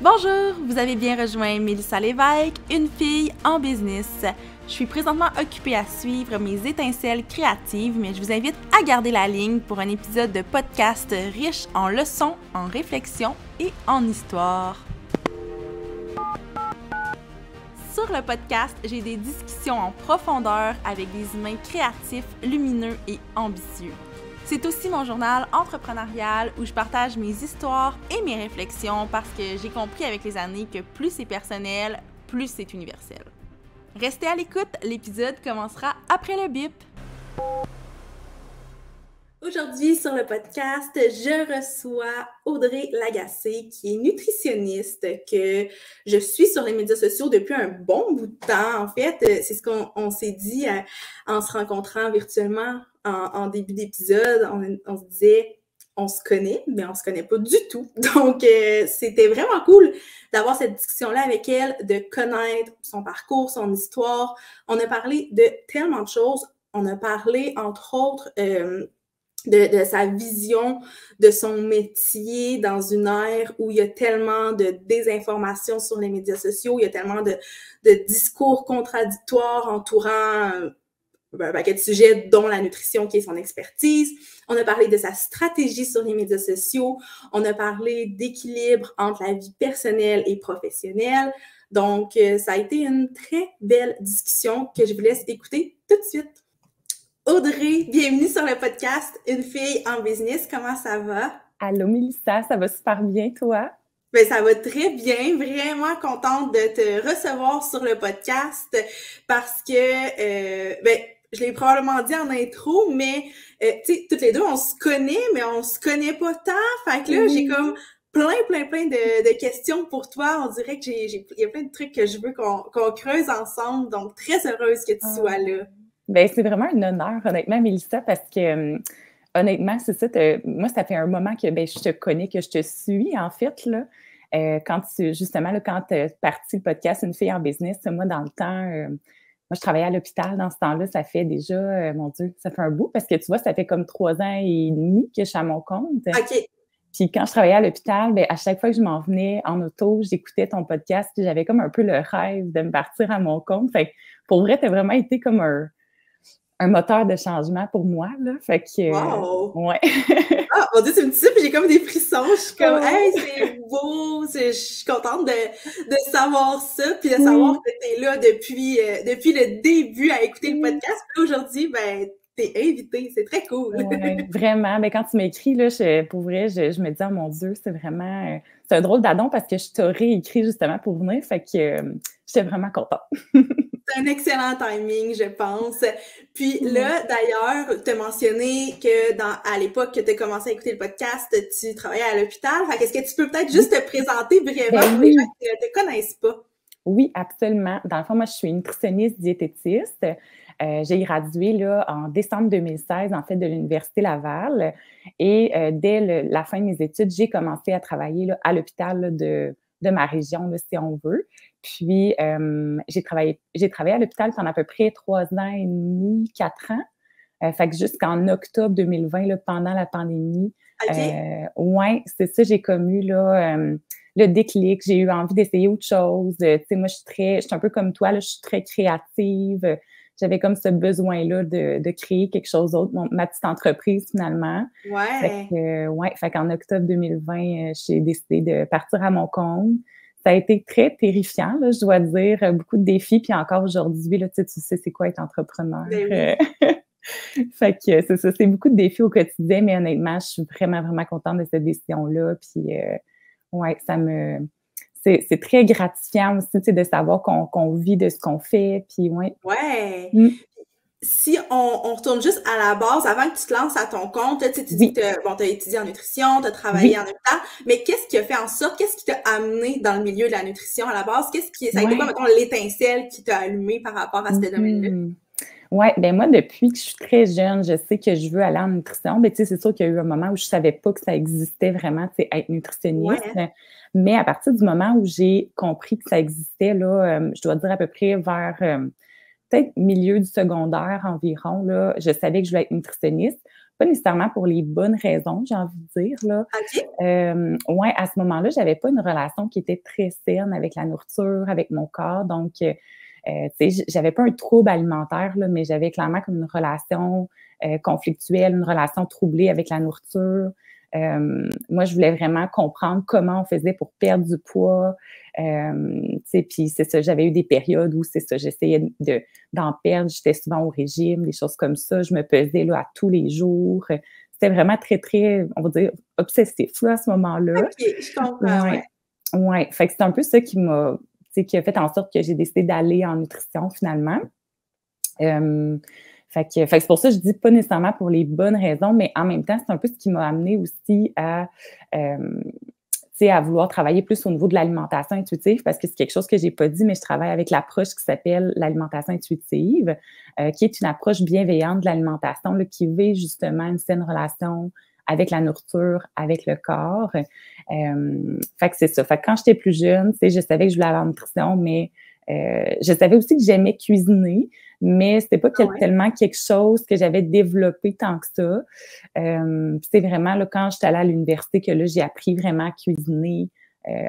Bonjour, vous avez bien rejoint Mélissa Lévesque, une fille en business. Je suis présentement occupée à suivre mes étincelles créatives, mais je vous invite à garder la ligne pour un épisode de podcast riche en leçons, en réflexions et en histoire. Sur le podcast, j'ai des discussions en profondeur avec des humains créatifs, lumineux et ambitieux. C'est aussi mon journal entrepreneurial où je partage mes histoires et mes réflexions parce que j'ai compris avec les années que plus c'est personnel, plus c'est universel. Restez à l'écoute, l'épisode commencera après le bip. Aujourd'hui, sur le podcast, je reçois Audrey Lagacé, qui est nutritionniste, que je suis sur les médias sociaux depuis un bon bout de temps. En fait, c'est ce qu'on s'est dit en se rencontrant virtuellement en début d'épisode. On se disait, on se connaît, mais on se connaît pas du tout. Donc, c'était vraiment cool d'avoir cette discussion-là avec elle, de connaître son parcours, son histoire. On a parlé de tellement de choses. On a parlé, entre autres, de sa vision de son métier dans une ère où il y a tellement de désinformation sur les médias sociaux, il y a tellement de discours contradictoires entourant un paquet de sujets, dont la nutrition qui est son expertise. On a parlé de sa stratégie sur les médias sociaux. On a parlé d'équilibre entre la vie personnelle et professionnelle. Donc, ça a été une très belle discussion que je vous laisse écouter tout de suite. Audrey, bienvenue sur le podcast Une fille en business. Comment ça va? Allô Mélissa, ça va super bien, toi? Ben, ça va très bien. Vraiment contente de te recevoir sur le podcast parce que, je l'ai probablement dit en intro, mais tu sais, toutes les deux, on se connaît, mais on se connaît pas tant. Fait que là, j'ai comme plein de questions pour toi. On dirait que il y a plein de trucs que je veux qu'on creuse ensemble. Donc, très heureuse que tu sois là. Ben, c'est vraiment un honneur, honnêtement, Mélissa, parce que, honnêtement, c'est ça, moi, ça fait un moment que je te connais, que je te suis, en fait, là. Quand tu es parti le podcast Une fille en business, moi, dans le temps, moi, je travaillais à l'hôpital dans ce temps-là, ça fait déjà, mon Dieu, ça fait un bout, parce que tu vois, ça fait comme 3 ans et demi que je suis à mon compte. OK. Puis quand je travaillais à l'hôpital, à chaque fois que je m'en venais en auto, j'écoutais ton podcast, puis j'avais comme un peu le rêve de me partir à mon compte. Fait que, pour vrai, t'as vraiment été comme un moteur de changement pour moi, là. Fait que... Wow! Ouais. Ah, mon Dieu, tu me dis ça, puis j'ai comme des frissons. Je suis comme, hey, c'est beau. Je suis contente de savoir ça, puis de savoir que t'es là depuis le début à écouter le podcast. Puis aujourd'hui, ben, t'es invitée. C'est très cool. Ouais, vraiment. Mais quand tu m'écris, là, pour vrai, je me dis, oh mon Dieu, c'est vraiment... c'est un drôle d'adon parce que je t'aurais écrit justement pour venir. Fait que j'étais vraiment contente. C'est un excellent timing, je pense. Puis là, d'ailleurs, tu as mentionné que à l'époque que tu as commencé à écouter le podcast, tu travaillais à l'hôpital. Fait qu'est-ce que tu peux peut-être juste te présenter brièvement pour les gens qui ne te connaissent pas? Oui, absolument. Dans le fond, moi, je suis nutritionniste diététiste. J'ai gradué là, en décembre 2016, en fait, de l'Université Laval. Et dès la fin de mes études, j'ai commencé à travailler là, à l'hôpital là, de ma région, là, si on veut. Puis, j'ai travaillé à l'hôpital pendant à peu près 3 ans et demi, 4 ans. Fait que jusqu'en octobre 2020, là, pendant la pandémie, ouais, c'est ça, j'ai comme eu là, le déclic. J'ai eu envie d'essayer autre chose. Tu sais, moi, je suis un peu comme toi, là, je suis très créative. J'avais comme ce besoin-là de créer quelque chose d'autre, ma petite entreprise, finalement. Ouais. Fait qu'en octobre 2020, j'ai décidé de partir à mon compte. Ça a été très terrifiant, là, je dois dire, beaucoup de défis. Puis encore aujourd'hui, là, tu sais c'est quoi être entrepreneur. Ben oui. Fait que c'est ça, c'est beaucoup de défis au quotidien, mais honnêtement, je suis vraiment, vraiment contente de cette décision-là. Puis, ouais, c'est très gratifiant aussi, tu sais, de savoir qu'on vit de ce qu'on fait. Puis, ouais. Ouais. Si on retourne juste à la base, avant que tu te lances à ton compte, tu dis que tu as étudié en nutrition, tu as travaillé en hôpital, mais qu'est-ce qui a fait en sorte, qu'est-ce qui t'a amené dans le milieu de la nutrition à la base? Ça a été quoi, mettons, l'étincelle qui t'a allumé par rapport à ce domaine-là? Oui, ben moi, depuis que je suis très jeune, je sais que je veux aller en nutrition. Ben, tu sais, c'est sûr qu'il y a eu un moment où je savais pas que ça existait vraiment, tu sais, être nutritionniste. Ouais. Mais à partir du moment où j'ai compris que ça existait, là, je dois dire à peu près vers peut-être milieu du secondaire environ, là, je savais que je voulais être nutritionniste. pas nécessairement pour les bonnes raisons, j'ai envie de dire, là. OK. Ouais, à ce moment-là, j'avais pas une relation qui était très saine avec la nourriture, avec mon corps. Donc, tu sais, j'avais pas un trouble alimentaire, là, mais j'avais clairement comme une relation conflictuelle, une relation troublée avec la nourriture. Moi, je voulais vraiment comprendre comment on faisait pour perdre du poids. Tu sais, puis c'est ça, j'avais eu des périodes où c'est ça, j'essayais d'en perdre. J'étais souvent au régime, des choses comme ça. Je me pesais là à tous les jours. C'était vraiment très, très, on va dire, obsessif là, à ce moment-là. OK, je comprends, Ouais, ouais. ouais. Fait que c'est un peu ça qui m'a, tu sais, qui a fait en sorte que j'ai décidé d'aller en nutrition finalement. Fait que c'est pour ça que je dis pas nécessairement pour les bonnes raisons, mais en même temps, c'est un peu ce qui m'a amené aussi à, tu sais, à vouloir travailler plus au niveau de l'alimentation intuitive parce que c'est quelque chose que j'ai pas dit, mais je travaille avec l'approche qui s'appelle l'alimentation intuitive, qui est une approche bienveillante de l'alimentation là, qui vise justement une saine relation avec la nourriture, avec le corps. Fait que c'est ça. Fait que quand j'étais plus jeune, tu sais, je savais que je voulais aller en nutrition, mais je savais aussi que j'aimais cuisiner, mais c'était pas Ah ouais. tellement quelque chose que j'avais développé tant que ça. C'est vraiment là, quand j'étais allée à l'université que là, j'ai appris vraiment à cuisiner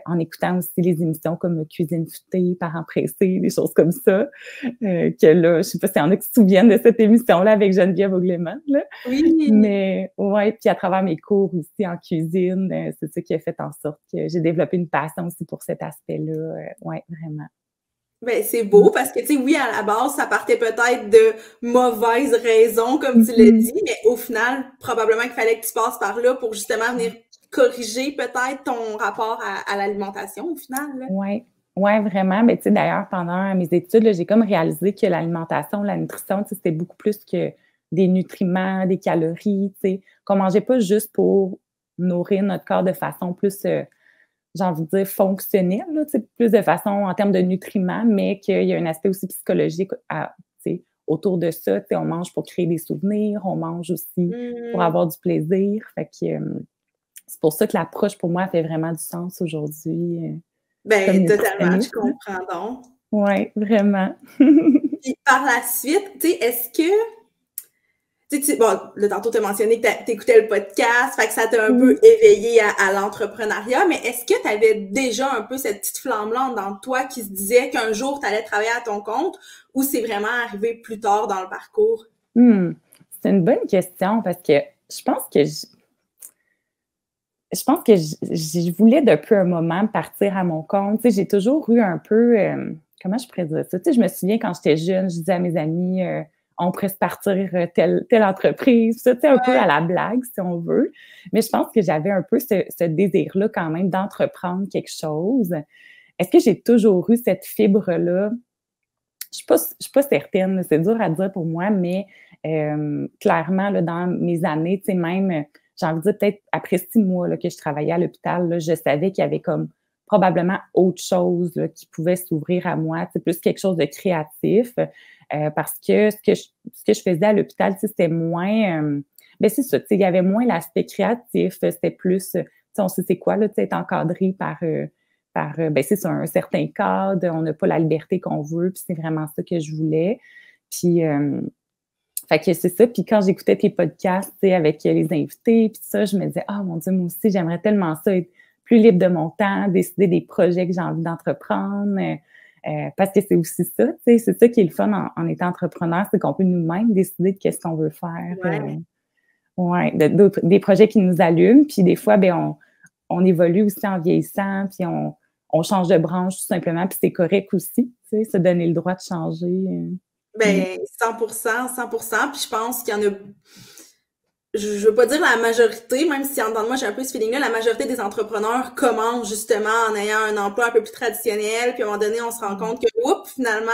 en écoutant aussi les émissions comme Cuisine futée, Parents pressés, des choses comme ça. Que là, je sais pas s'il y en a qui se souviennent de cette émission-là avec Geneviève Augleman, là. Oui. Mais ouais, puis à travers mes cours aussi en cuisine, c'est ça qui a fait en sorte que j'ai développé une passion aussi pour cet aspect-là. Ouais, vraiment. Ben, c'est Mmh. beau parce que, tu sais, oui, à la base, ça partait peut-être de mauvaises raisons, comme tu l'as Mmh. dit, mais au final, probablement qu'il fallait que tu passes par là pour justement venir corriger peut-être ton rapport à l'alimentation au final, là. Ouais. Ouais, vraiment. Mais tu sais, d'ailleurs, pendant mes études, là, j'ai comme réalisé que l'alimentation, la nutrition, tu sais, c'était beaucoup plus que des nutriments, des calories, tu sais, qu'on mangeait pas juste pour nourrir notre corps de façon plus, j'ai envie de dire fonctionnelle, là, tu sais, plus de façon en termes de nutriments, mais qu'il y a un aspect aussi psychologique à, tu sais, autour de ça. Tu sais, on mange pour créer des souvenirs, on mange aussi pour Mmh. avoir du plaisir. Fait que c'est pour ça que l'approche pour moi fait vraiment du sens aujourd'hui comme Ben, totalement, je nutritionniste. comprends donc. Oui, vraiment. Puis par la suite, tu sais, est-ce que bon, là, tantôt, tu as mentionné que tu écoutais le podcast, fait que ça t'a un peu Oui. éveillé à l'entrepreneuriat, mais est-ce que tu avais déjà un peu cette petite flamme-là dans toi qui se disait qu'un jour, tu allais travailler à ton compte ou c'est vraiment arrivé plus tard dans le parcours? Mmh. C'est une bonne question parce que je pense que je voulais depuis un moment partir à mon compte. Tu sais, j'ai toujours eu un peu, comment je pourrais dire ça? Tu sais, je me souviens quand j'étais jeune, je disais à mes amis, on pourrait se partir telle entreprise, ça, tu sais, un peu Ouais. à la blague, si on veut. Mais je pense que j'avais un peu ce désir-là quand même d'entreprendre quelque chose. Est-ce que j'ai toujours eu cette fibre-là? Je suis pas certaine, là, c'est dur à dire pour moi, mais clairement, là, dans mes années, tu sais, même, j'ai envie de dire peut-être après 6 mois là, que je travaillais à l'hôpital, là, je savais qu'il y avait comme probablement autre chose là, qui pouvait s'ouvrir à moi, c'est plus quelque chose de créatif, parce que ce que je faisais à l'hôpital, tu sais, c'était moins, ben c'est ça, tu sais, il y avait moins l'aspect créatif, c'était plus, tu sais, on sait c'est quoi, là, tu sais, être encadré par, ben c'est ça, un certain cadre, on n'a pas la liberté qu'on veut, puis c'est vraiment ça que je voulais. Puis, fait que c'est ça. Puis quand j'écoutais tes podcasts, tu sais, avec les invités, puis ça, je me disais, ah mon Dieu, moi aussi, j'aimerais tellement ça, être plus libre de mon temps, décider des projets que j'ai envie d'entreprendre. Parce que c'est aussi ça, tu sais, c'est ça qui est le fun en étant entrepreneur, c'est qu'on peut nous-mêmes décider de qu'est-ce qu'on veut faire. Ouais. Ouais, des projets qui nous allument. Puis des fois, ben, on évolue aussi en vieillissant, puis on change de branche tout simplement, puis c'est correct aussi, tu sais, se donner le droit de changer. Mmh. Ben, 100%, 100%. Puis je pense qu'il y en a, je veux pas dire la majorité, même si en dedans de moi j'ai un peu ce feeling-là, la majorité des entrepreneurs commencent justement en ayant un emploi un peu plus traditionnel, puis à un moment donné, on se rend compte que, oups, finalement,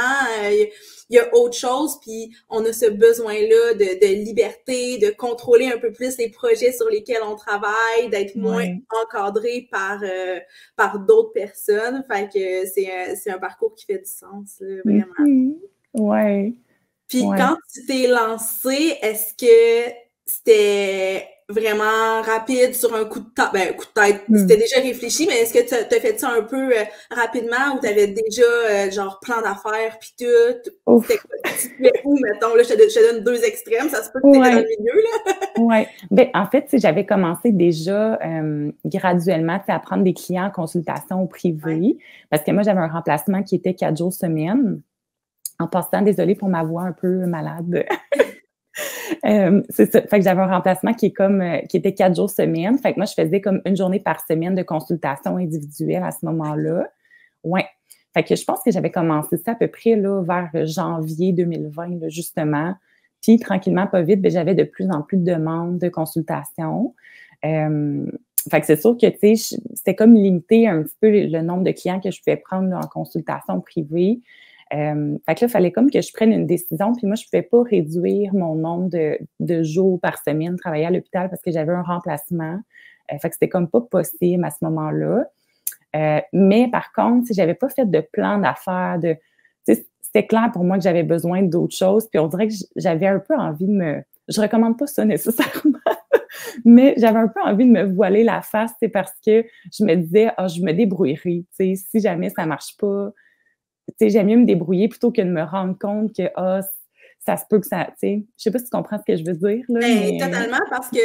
il y a autre chose, puis on a ce besoin-là de liberté, de contrôler un peu plus les projets sur lesquels on travaille, d'être moins Ouais. encadré par d'autres personnes. Fait que c'est un parcours qui fait du sens, là, Mmh vraiment. mh. Ouais, Puis ouais. quand tu t'es lancé, est-ce que c'était vraiment rapide sur un coup de tête? Ben, coup de tête, Hmm. c'était déjà réfléchi, mais est-ce que tu as fait ça un peu rapidement ou tu avais déjà genre plan d'affaires puis tout? C'était Ouf. quoi? Tu te situais où, mettons? Là, je te donne deux extrêmes, ça se peut que tu étais dans le Ouais. milieu, là. Ouais. Ben, en fait, tu sais, j'avais commencé déjà graduellement, tu sais, à prendre des clients en consultation Ouais. privée parce que moi, j'avais un remplacement qui était 4 jours semaine. En passant, désolée pour ma voix un peu malade. C'est ça. Fait que j'avais un remplacement qui est comme qui était 4 jours semaine. Fait que moi, je faisais comme une journée par semaine de consultation individuelle à ce moment-là. Ouais. Fait que je pense que j'avais commencé ça à peu près là, vers janvier 2020, là, justement. Puis tranquillement, pas vite, ben, j'avais de plus en plus de demandes de consultation. Euh, Fait que c'est sûr que tu sais, c'était comme limité un petit peu le nombre de clients que je pouvais prendre là, en consultation privée. Fait que là, il fallait comme que je prenne une décision. Puis moi, je ne pouvais pas réduire mon nombre de jours par semaine travailler à l'hôpital parce que j'avais un remplacement. Fait que c'était comme pas possible à ce moment-là. Mais par contre, si j'avais pas fait de plan d'affaires, c'était clair pour moi que j'avais besoin d'autres choses. Puis on dirait que j'avais un peu envie de me. Je recommande pas ça nécessairement, mais j'avais un peu envie de me voiler la face, c'est parce que je me disais, ah, je me débrouillerai. Si jamais ça marche pas, j'aime mieux me débrouiller plutôt que de me rendre compte que ah, ça se peut que ça. Je sais pas si tu comprends ce que je veux dire, là, Ben, mais. totalement, parce que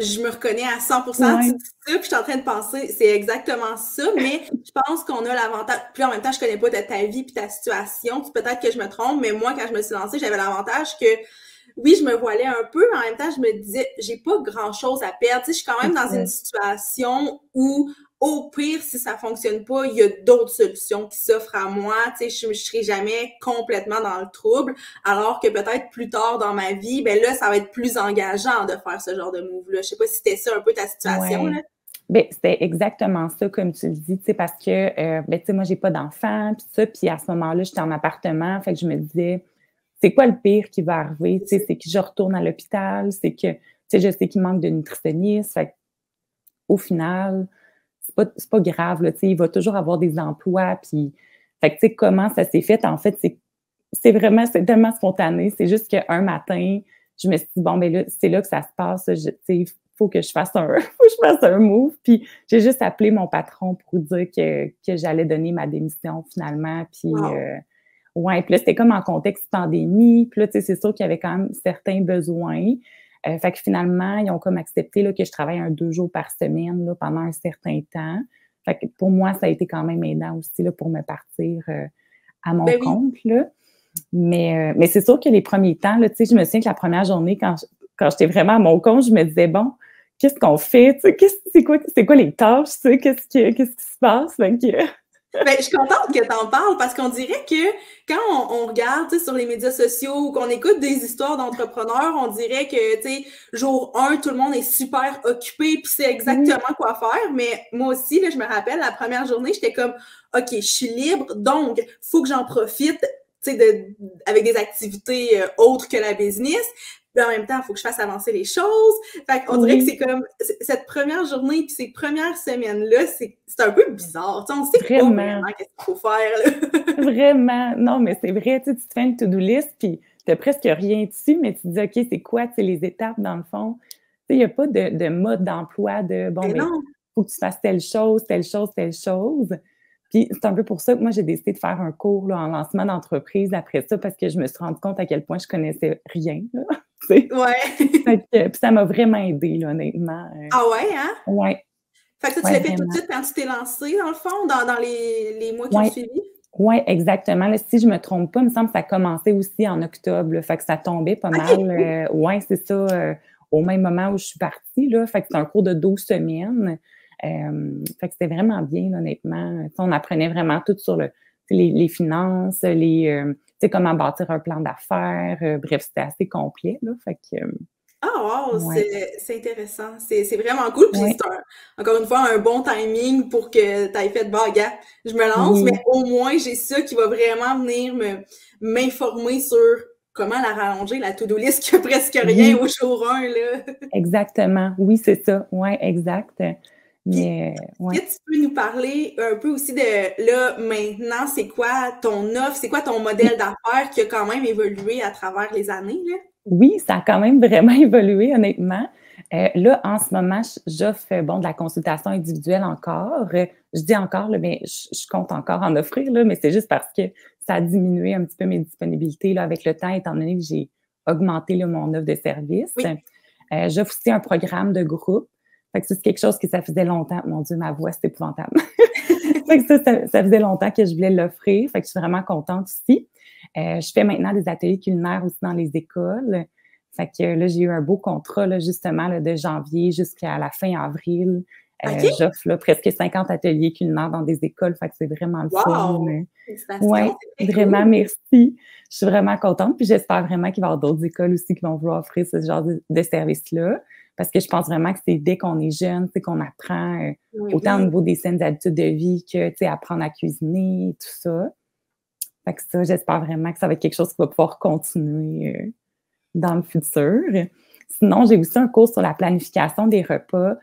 je me reconnais à 100%, tu Ouais. dis ça, puis je suis en train de penser, c'est exactement ça, mais je pense qu'on a l'avantage, puis en même temps, je connais pas ta vie puis ta situation, puis peut-être que je me trompe, mais moi, quand je me suis lancée, j'avais l'avantage que, oui, je me voilais un peu, mais en même temps, je me disais, j'ai pas grand-chose à perdre, tu sais, je suis quand même C'est dans ça. une situation où, au pire, si ça fonctionne pas, il y a d'autres solutions qui s'offrent à moi, tu sais, je serai jamais complètement dans le trouble, alors que peut-être plus tard dans ma vie, ben là, ça va être plus engageant de faire ce genre de move-là. Je sais pas si c'était ça un peu ta situation, Ouais. là. Ben, c'était exactement ça, comme tu le dis, tu sais, parce que, ben, tu sais, moi, j'ai pas d'enfant, puis ça, puis à ce moment-là, j'étais en appartement, fait que je me disais, c'est quoi le pire qui va arriver, tu C'est sais, c'est que je retourne à l'hôpital, c'est que, tu sais, je sais qu'il manque de nutritionniste, fait qu'au final, c'est pas grave, là, tu sais, il va toujours avoir des emplois, puis, fait que, tu sais, comment ça s'est fait, en fait, c'est tellement spontané, c'est juste qu'un matin, je me suis dit, bon, ben là, c'est là que ça se passe, tu sais, faut que je fasse faut que je fasse un move. Puis j'ai juste appelé mon patron pour dire que j'allais donner ma démission finalement. Puis wow. ouais, puis là, c'était comme en contexte pandémie. Puis là, tu sais, c'est sûr qu'il y avait quand même certains besoins. Fait que finalement, ils ont comme accepté là, que je travaille 2 jours par semaine là, pendant un certain temps. Fait que pour moi, ça a été quand même aidant aussi là, pour me partir à mon Ben oui. compte. Là. Mais c'est sûr que les premiers temps, là, tu sais, je me souviens que la première journée, quand j'étais vraiment à mon compte, je me disais, bon, qu'est-ce qu'on fait? Tu sais, c'est quoi les tâches? Tu sais, qu'est-ce qui se passe? Fait que, Ben, je suis contente que tu en parles parce qu'on dirait que quand on regarde sur les médias sociaux ou qu'on écoute des histoires d'entrepreneurs, on dirait que, tu sais, jour 1, tout le monde est super occupé puis c'est oui, exactement quoi faire. Mais moi aussi, là, je me rappelle, la première journée, j'étais comme, OK, je suis libre, donc faut que j'en profite, tu sais, avec des activités autres que la business. Mais en même temps, il faut que je fasse avancer les choses. Fait qu'on dirait que oui, c'est comme cette première journée puis ces premières semaines-là, c'est un peu bizarre. Tu sais, on sait pas vraiment, vraiment qu'est-ce qu'il faut faire, là. vraiment. Non, mais c'est vrai, tu sais, tu te fais une to-do list, puis tu presque rien dessus, mais tu te dis, OK, c'est quoi, tu sais, les étapes dans le fond? Tu sais, il n'y a pas de mode d'emploi de, bon, Mais mais non. faut que tu fasses telle chose, telle chose, telle chose. Puis c'est un peu pour ça que moi, j'ai décidé de faire un cours là, en lancement d'entreprise après ça, parce que je me suis rendu compte à quel point je connaissais rien, là, tu sais. Ouais. Fait que, puis ça m'a vraiment aidée, là, honnêtement. Ah ouais, hein? Ouais, Fait que ça, tu ouais, l'as fait tout de vraiment. suite quand tu t'es lancée, dans le fond, dans les mois qui ont Ouais, suivi? ouais, exactement. Là, si je me trompe pas, il me semble que ça a commencé aussi en octobre, là, fait que ça tombait pas OK. mal. Ouais, c'est ça, au même moment où je suis partie, là. Fait que c'est un cours de 12 semaines. Fait que c'était vraiment bien, là, honnêtement. Tu sais, on apprenait vraiment tout sur les finances, tu sais, comment bâtir un plan d'affaires. Bref, c'était assez complet, là. Fait que, Ah wow, ouais, c'est intéressant. C'est vraiment cool. Puis ouais, c'est encore une fois un bon timing pour que tu aies fait bah, gars, je me lance, mais oui, au moins j'ai ça qui va vraiment venir m'informer sur comment la rallonger, la to-do list, qui a presque rien oui, au jour 1, là. exactement. Oui, c'est ça. Ouais, exact. Puis Mais, est-ce ouais. que tu peux nous parler un peu aussi de là, maintenant, c'est quoi ton offre, c'est quoi ton modèle d'affaires qui a quand même évolué à travers les années, là? Oui, ça a quand même vraiment évolué, honnêtement. Là, en ce moment, j'offre de la consultation individuelle encore. Je dis encore, là, mais je compte encore en offrir, là, mais c'est juste parce que ça a diminué un petit peu mes disponibilités là, avec le temps, étant donné que j'ai augmenté là, mon offre de service. Oui. J'offre aussi un programme de groupe. Fait que ça, c'est quelque chose que ça faisait longtemps. Mon Dieu, ma voix, c'est épouvantable. Fait que ça faisait longtemps que je voulais l'offrir. Fait que je suis vraiment contente aussi. Je fais maintenant des ateliers culinaires aussi dans les écoles. Fait que là, j'ai eu un beau contrat, là, justement, là, de janvier jusqu'à la fin avril. OK. J'offre là, presque 50 ateliers culinaires dans des écoles. Fait que c'est vraiment le fun. Wow! Oui, Félicitations, c'est très vraiment, cool. merci. Je suis vraiment contente. Puis j'espère vraiment qu'il va y avoir d'autres écoles aussi qui vont vouloir offrir ce genre de service-là. Parce que je pense vraiment que c'est dès qu'on est jeune, qu'on apprend Oui, autant au oui. niveau des saines habitudes de vie que apprendre à cuisiner, tout ça. Fait que ça, j'espère vraiment que ça va être quelque chose qui va pouvoir continuer dans le futur. Sinon, j'ai aussi un cours sur la planification des repas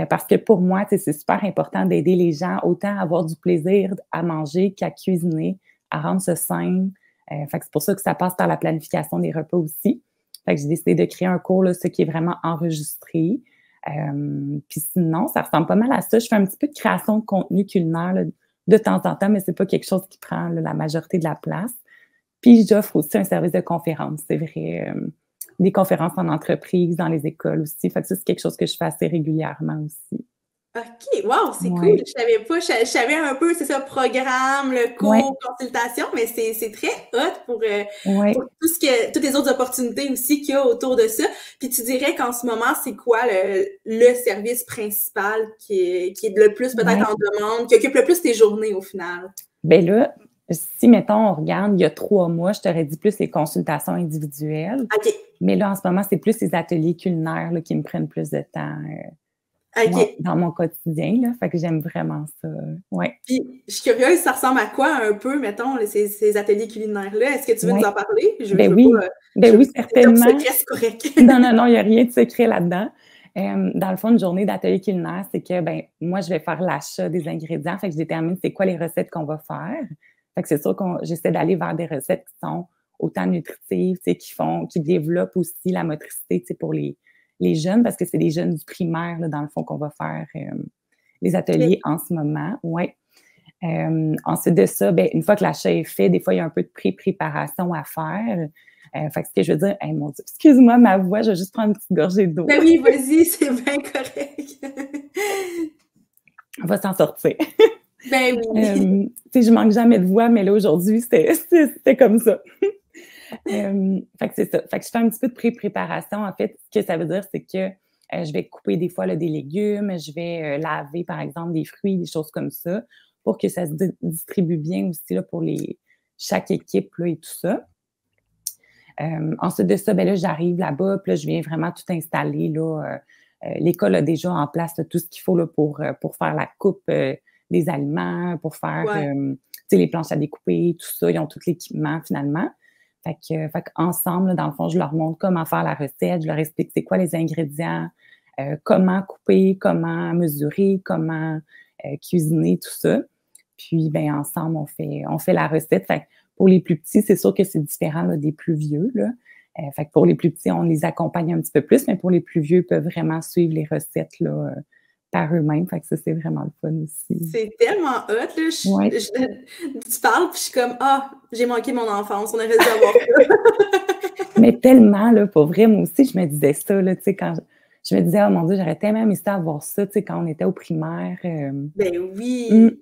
parce que pour moi, c'est super important d'aider les gens autant à avoir du plaisir à manger qu'à cuisiner, à rendre ça sain. Fait que c'est pour ça que ça passe par la planification des repas aussi. Fait que j'ai décidé de créer un cours, là, ce qui est vraiment enregistré. Puis sinon, ça ressemble pas mal à ça. Je fais un petit peu de création de contenu culinaire là, de temps en temps, mais c'est pas quelque chose qui prend là, la majorité de la place. Puis j'offre aussi un service de conférence, c'est vrai. Des conférences en entreprise, dans les écoles aussi. Fait que ça, c'est quelque chose que je fais assez régulièrement aussi. OK, wow, c'est cool. Ouais. Je savais pas. Je savais un peu, c'est ça, programme, le Ouais, cours, consultation, mais c'est très hot pour ouais. toutes les autres opportunités aussi qu'il y a autour de ça. Puis tu dirais qu'en ce moment, c'est quoi le service principal qui est le plus peut-être Ouais. en demande, qui occupe le plus tes journées au final? Ben là, si, mettons, on regarde, il y a 3 mois, je t'aurais dit plus les consultations individuelles. OK. Mais là, en ce moment, c'est plus les ateliers culinaires là, qui me prennent plus de temps ouais, OK. dans mon quotidien. Là, fait que j'aime vraiment ça. Ouais, Puis, je suis curieuse, ça ressemble à quoi un peu, mettons, ces ateliers culinaires-là? Est-ce que tu veux nous ouais. en parler? Ben Je veux oui, pas, ben oui, c'est top certainement. secret, c'est correct. Non, non, non, il n'y a rien de secret là-dedans. Dans le fond, une journée d'atelier culinaire, c'est que, ben, moi, je vais faire l'achat des ingrédients, fait que je détermine c'est quoi les recettes qu'on va faire. Fait que c'est sûr qu'on j'essaie d'aller vers des recettes qui sont autant nutritives, tu sais, qui développent aussi la motricité, tu sais, pour les jeunes, parce que c'est les jeunes du primaire, là, dans le fond, qu'on va faire les OK. ateliers en ce moment. Ouais. Ensuite de ça, ben, une fois que l'achat est fait, des fois, il y a un peu de pré-préparation à faire. Fait que ce que je veux dire, hey, mon Dieu, excuse-moi ma voix, je vais juste prendre une petite gorgée d'eau. Ben oui, vas-y, c'est bien correct. On va s'en sortir. Ben oui. Tu sais, je manque jamais de voix, mais là, aujourd'hui, c'était comme ça. Fait que c'est ça. Fait que je fais un petit peu de pré-préparation. En fait, ce que ça veut dire, c'est que je vais couper des fois là, des légumes, je vais laver, par exemple, des fruits, des choses comme ça, pour que ça se distribue bien aussi là, pour chaque équipe là, et tout ça. Ensuite de ça, ben là, j'arrive là-bas, puis là, je viens vraiment tout installer. Là, l'école a déjà en place là, tout ce qu'il faut là, pour faire la coupe des aliments, pour faire Ouais. les planches à découper, tout ça. Ils ont tout l'équipement finalement. Fait qu'ensemble, là, dans le fond, je leur montre comment faire la recette, je leur explique c'est quoi les ingrédients, comment couper, comment mesurer, comment cuisiner, tout ça. Puis, ben ensemble, on fait la recette. Fait que pour les plus petits, c'est sûr que c'est différent là, des plus vieux. Là. Fait que pour les plus petits, on les accompagne un petit peu plus, mais pour les plus vieux, ils peuvent vraiment suivre les recettes là, par eux-mêmes. Fait que ça, c'est vraiment le fun aussi. C'est tellement hot, là. Ouais. Tu parles, puis je suis comme, ah, j'ai manqué mon enfance, on aurait dû avoir ça. Mais tellement, là, pour vrai, moi aussi, je me disais ça, là, tu sais, quand je me disais, oh mon Dieu, j'aurais tellement aimé ça avoir ça, tu sais, quand on était au primaire. Ben oui,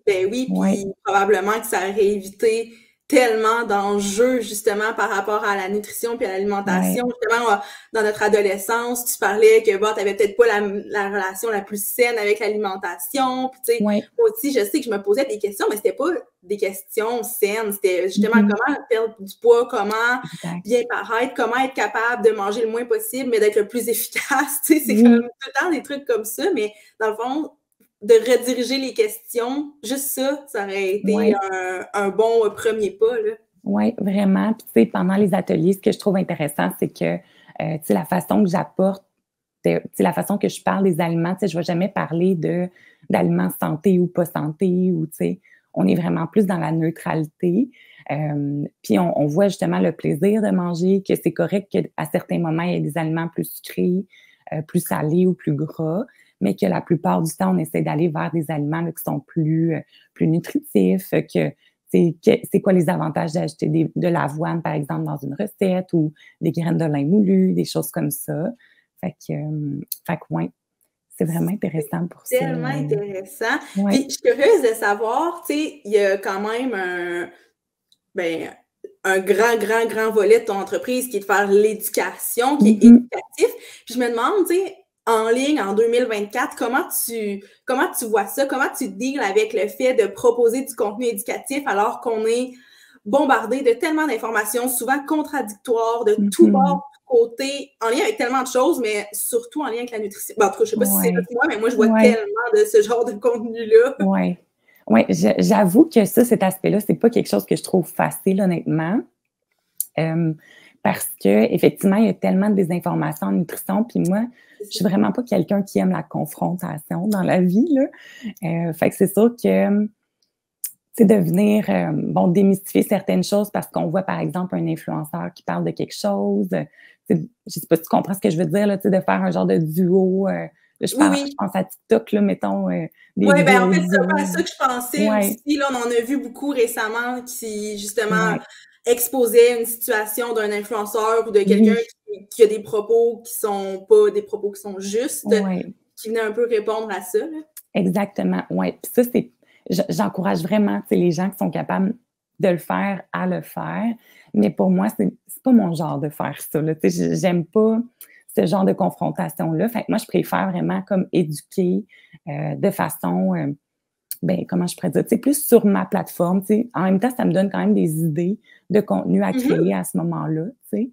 Ouais, puis probablement que ça aurait évité tellement d'enjeux justement par rapport à la nutrition puis à ouais, l'alimentation. Justement, dans notre adolescence, tu parlais que bon, tu n'avais peut-être pas la relation la plus saine avec l'alimentation. Puis tu sais, ouais. moi aussi, je sais que je me posais des questions, mais c'était pas des questions saines. C'était justement Mhm. comment perdre du poids, comment Exact. bien paraître, comment être capable de manger le moins possible, mais d'être le plus efficace. Tu sais, c'est comme Oui, tout le temps des trucs comme ça, mais dans le fond, de rediriger les questions, juste ça, ça aurait été ouais, un bon premier pas, là. ouais, vraiment. Puis, tu sais, pendant les ateliers, ce que je trouve intéressant, c'est que, tu sais, la façon que j'apporte, tu sais, la façon que je parle des aliments, tu sais, je ne vais jamais parler d'aliments santé ou pas santé, ou, tu sais, on est vraiment plus dans la neutralité. Puis, on voit justement le plaisir de manger, que c'est correct qu'à certains moments, il y ait des aliments plus sucrés, plus salés ou plus gras, mais que la plupart du temps, on essaie d'aller vers des aliments là, qui sont plus nutritifs, que c'est quoi les avantages d'ajouter de l'avoine, par exemple, dans une recette ou des graines de lin moulu, des choses comme ça. Fait que ouais, c'est vraiment intéressant pour ça. Tellement intéressant. Ouais. Puis, je suis curieuse de savoir, tu sais, il y a quand même un grand volet de ton entreprise qui est de faire l'éducation, qui est éducatif. Puis, je me demande, tu sais, en ligne, en 2024, comment tu vois ça? Comment tu deals avec le fait de proposer du contenu éducatif alors qu'on est bombardé de tellement d'informations, souvent contradictoires, de tous bords, côté, en lien avec tellement de choses, mais surtout en lien avec la nutrition. En tout cas, je sais pas si c'est juste moi, mais moi, je vois tellement de ce genre de contenu-là. Oui. Oui, j'avoue que cet aspect-là, c'est pas quelque chose que je trouve facile, honnêtement. Parce que effectivement, il y a tellement de désinformation en nutrition, puis moi, je suis vraiment pas quelqu'un qui aime la confrontation dans la vie, là. Fait que c'est sûr que de venir démystifier certaines choses parce qu'on voit, par exemple, un influenceur qui parle de quelque chose. Je sais pas si tu comprends ce que je veux dire, là, de faire un genre de duo. Je pense à TikTok, là, mettons. Oui, ben en fait, c'est un peu à ça que je pensais aussi. Là, on en a vu beaucoup récemment qui, justement, exposait une situation d'un influenceur ou de quelqu'un qui a des propos qui sont pas des propos qui sont justes, qui venait un peu répondre à ça. Là. Exactement, oui. Puis ça, j'encourage vraiment les gens qui sont capables de le faire à le faire. Mais pour moi, c'est pas mon genre de faire ça. J'aime pas ce genre de confrontation-là. Fait que moi, je préfère vraiment comme éduquer de façon, comment je pourrais dire, plus sur ma plateforme. En même temps, ça me donne quand même des idées de contenu à créer à ce moment-là. Si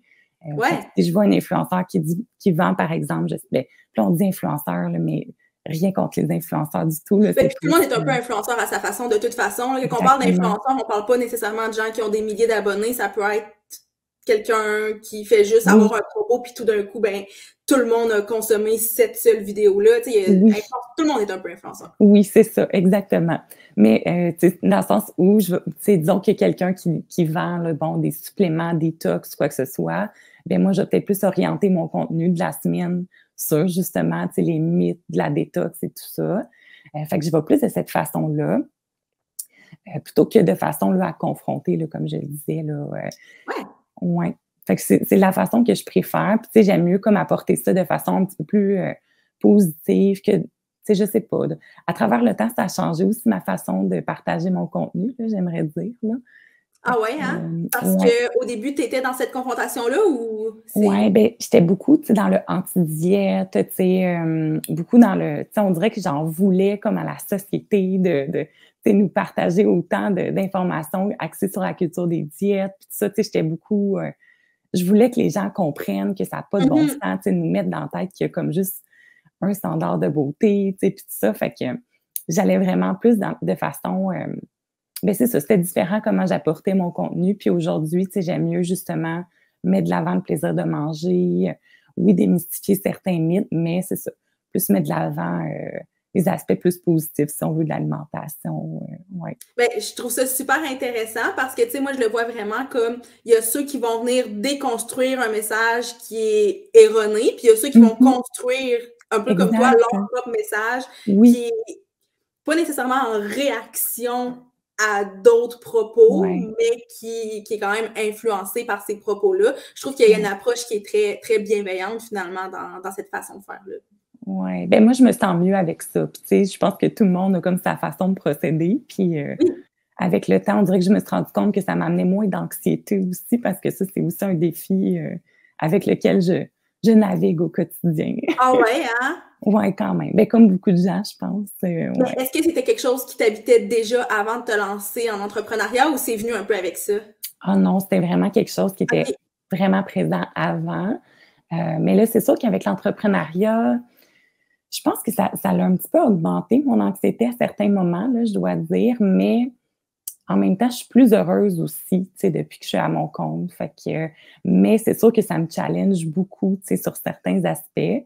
je vois un influenceur qui vend, par exemple, puis on dit influenceur, là, mais rien contre les influenceurs du tout. Là, tout le monde est un peu influenceur à sa façon, de toute façon. Là, quand on parle d'influenceurs, on ne parle pas nécessairement de gens qui ont des milliers d'abonnés. Ça peut être quelqu'un qui fait juste avoir un propos, puis tout d'un coup, tout le monde a consommé cette seule vidéo-là. Tout le monde est un peu influenceur. Oui, c'est ça, exactement. Mais dans le sens où, disons qu'il y a quelqu'un qui vend des suppléments, détox, quoi que ce soit, moi, je vais peut-être plus orienter mon contenu de la semaine sur justement les mythes de la détox et tout ça. Fait que je vais plus de cette façon-là, plutôt que de façon là, à confronter, là, comme je le disais. Ouais. Fait que c'est la façon que je préfère. Puis, j'aime mieux comme apporter ça de façon un petit peu plus positive que, je sais pas. À travers le temps, ça a changé aussi ma façon de partager mon contenu, là, j'aimerais dire, là. Ah ouais, hein? Parce qu'au début, tu étais dans cette confrontation-là ou c'est... Oui, j'étais beaucoup, dans le anti-diète, beaucoup dans le... on dirait que j'en voulais comme à la société de nous partager autant d'informations axées sur la culture des diètes, puis tout ça, j'étais beaucoup... je voulais que les gens comprennent que ça n'a pas de bon sens, nous mettre dans la tête qu'il y a comme juste un standard de beauté, puis tout ça, fait que j'allais vraiment plus de façon... c'est ça, c'était différent comment j'apportais mon contenu. Puis aujourd'hui, j'aime mieux justement mettre de l'avant le plaisir de manger, oui, démystifier certains mythes, mais c'est ça, plus mettre de l'avant les aspects plus positifs, si on veut, de l'alimentation. Je trouve ça super intéressant parce que, moi, je le vois vraiment comme, il y a ceux qui vont venir déconstruire un message qui est erroné, puis il y a ceux qui vont construire, un peu comme toi, leur propre message, qui est pas nécessairement en réaction à d'autres propos, mais qui est quand même influencé par ces propos-là. Je trouve qu'il y a une approche qui est très, très bienveillante, finalement, dans cette façon de faire-là. Oui, moi, je me sens mieux avec ça. Puis, je pense que tout le monde a comme sa façon de procéder. Puis, avec le temps, on dirait que je me suis rendu compte que ça m'amenait moins d'anxiété aussi, parce que ça, c'est aussi un défi avec lequel je navigue au quotidien. Ah ouais, hein? Oui, quand même. Comme beaucoup de gens, je pense. Est-ce que c'était quelque chose qui t'habitait déjà avant de te lancer en entrepreneuriat ou c'est venu un peu avec ça? Ah non, c'était vraiment quelque chose qui était vraiment présent avant. Mais là, c'est sûr qu'avec l'entrepreneuriat, je pense que ça a un petit peu augmenté mon anxiété à certains moments, là, je dois dire, mais en même temps, je suis plus heureuse aussi, depuis que je suis à mon compte. Mais c'est sûr que ça me challenge beaucoup, sur certains aspects.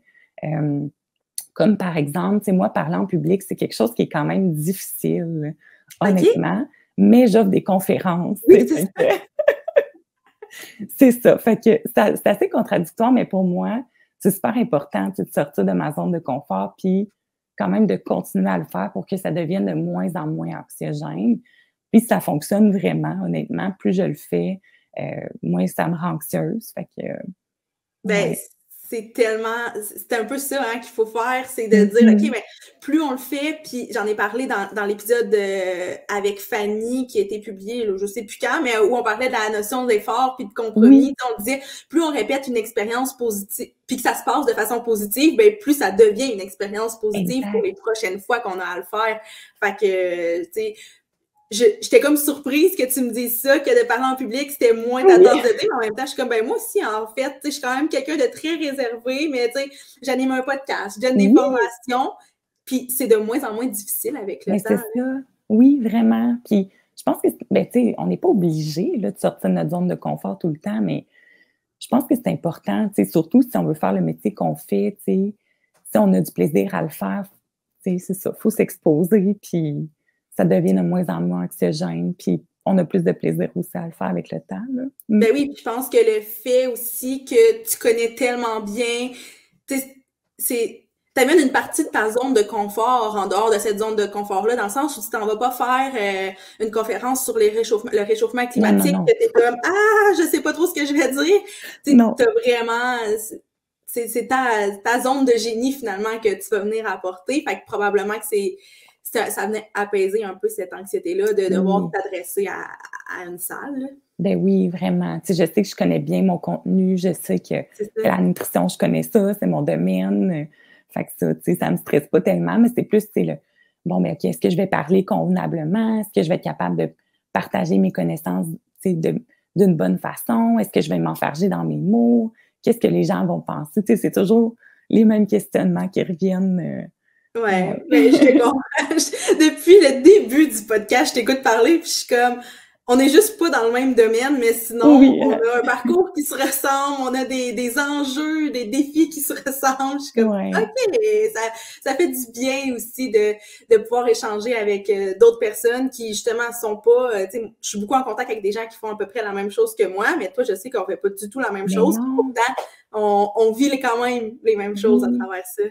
Comme par exemple, moi, parler en public, c'est quelque chose qui est quand même difficile, honnêtement, mais j'offre des conférences. C'est ça. Fait que c'est assez contradictoire, mais pour moi, c'est super important, tu sais, de sortir de ma zone de confort, puis quand même de continuer à le faire pour que ça devienne de moins en moins anxiogène. Puis ça fonctionne vraiment, honnêtement. Plus je le fais, moins ça me rend anxieuse. Fait que, Ben, ouais. c'est un peu ça hein, qu'il faut faire, c'est de dire, OK, ben, plus on le fait, puis j'en ai parlé dans l'épisode avec Fanny qui a été publié, là, je sais plus quand, mais où on parlait de la notion d'effort puis de compromis. Oui, On disait, plus on répète une expérience positive, puis que ça se passe de façon positive, ben plus ça devient une expérience positive pour exact. les prochaines fois qu'on a à le faire. Fait que, tu sais, j'étais comme surprise que tu me dises ça, que de parler en public, c'était moins ta Oui, tasse de thé, mais en même temps, je suis comme, ben moi aussi, en fait, je suis quand même quelqu'un de très réservé, mais tu sais, j'anime un podcast, je donne des oui, formations, puis c'est de moins en moins difficile avec le mais c'est temps. ça. Oui, vraiment. Puis je pense que, ben, tu sais, on n'est pas obligé là, de sortir de notre zone de confort tout le temps, mais je pense que c'est important, tu sais, surtout si on veut faire le métier qu'on fait, tu sais, si on a du plaisir à le faire, tu sais, c'est ça, il faut s'exposer, puis ça devient de moins en moins anxiogène, puis on a plus de plaisir aussi à le faire avec le temps, là. Ben oui, puis je pense que le fait aussi que tu connais tellement bien, tu sais, t'amènes une partie de ta zone de confort en dehors de cette zone de confort-là, dans le sens où tu t'en vas pas faire une conférence sur le réchauffement Non, non, climatique, non, que t'es comme ah, je sais pas trop ce que je vais dire. Tu sais, non. t'as vraiment c'est ta zone de génie finalement que tu vas venir apporter. Fait que probablement que ça venait apaiser un peu cette anxiété-là de devoir Oui. t'adresser à une salle. Là. Ben oui, vraiment. Tu sais, je sais que je connais bien mon contenu, je sais que C'est ça. la nutrition, je connais ça, c'est mon domaine. Fait que ça, tu sais, ça me stresse pas tellement, mais c'est plus, tu sais, le bon, ben, OK, est-ce que je vais parler convenablement? Est-ce que je vais être capable de partager mes connaissances, tu sais, d'une bonne façon? Est-ce que je vais m'enfarger dans mes mots? Qu'est-ce que les gens vont penser? Tu sais, c'est toujours les mêmes questionnements qui reviennent. Ouais, Ouais. mais je te comprends. Depuis le début du podcast, je t'écoute parler, puis je suis comme, on n'est juste pas dans le même domaine, mais sinon, Oui, on a un parcours qui se ressemble, on a des enjeux, des défis qui se ressemblent. Je suis comme, ouais. OK, ça fait du bien aussi de pouvoir échanger avec d'autres personnes qui, justement, sont pas, tu sais, je suis beaucoup en contact avec des gens qui font à peu près la même chose que moi, mais toi, je sais qu'on fait pas du tout la même Mais chose, puis non. pourtant, on vit quand même les mêmes choses à Oui. travers ça.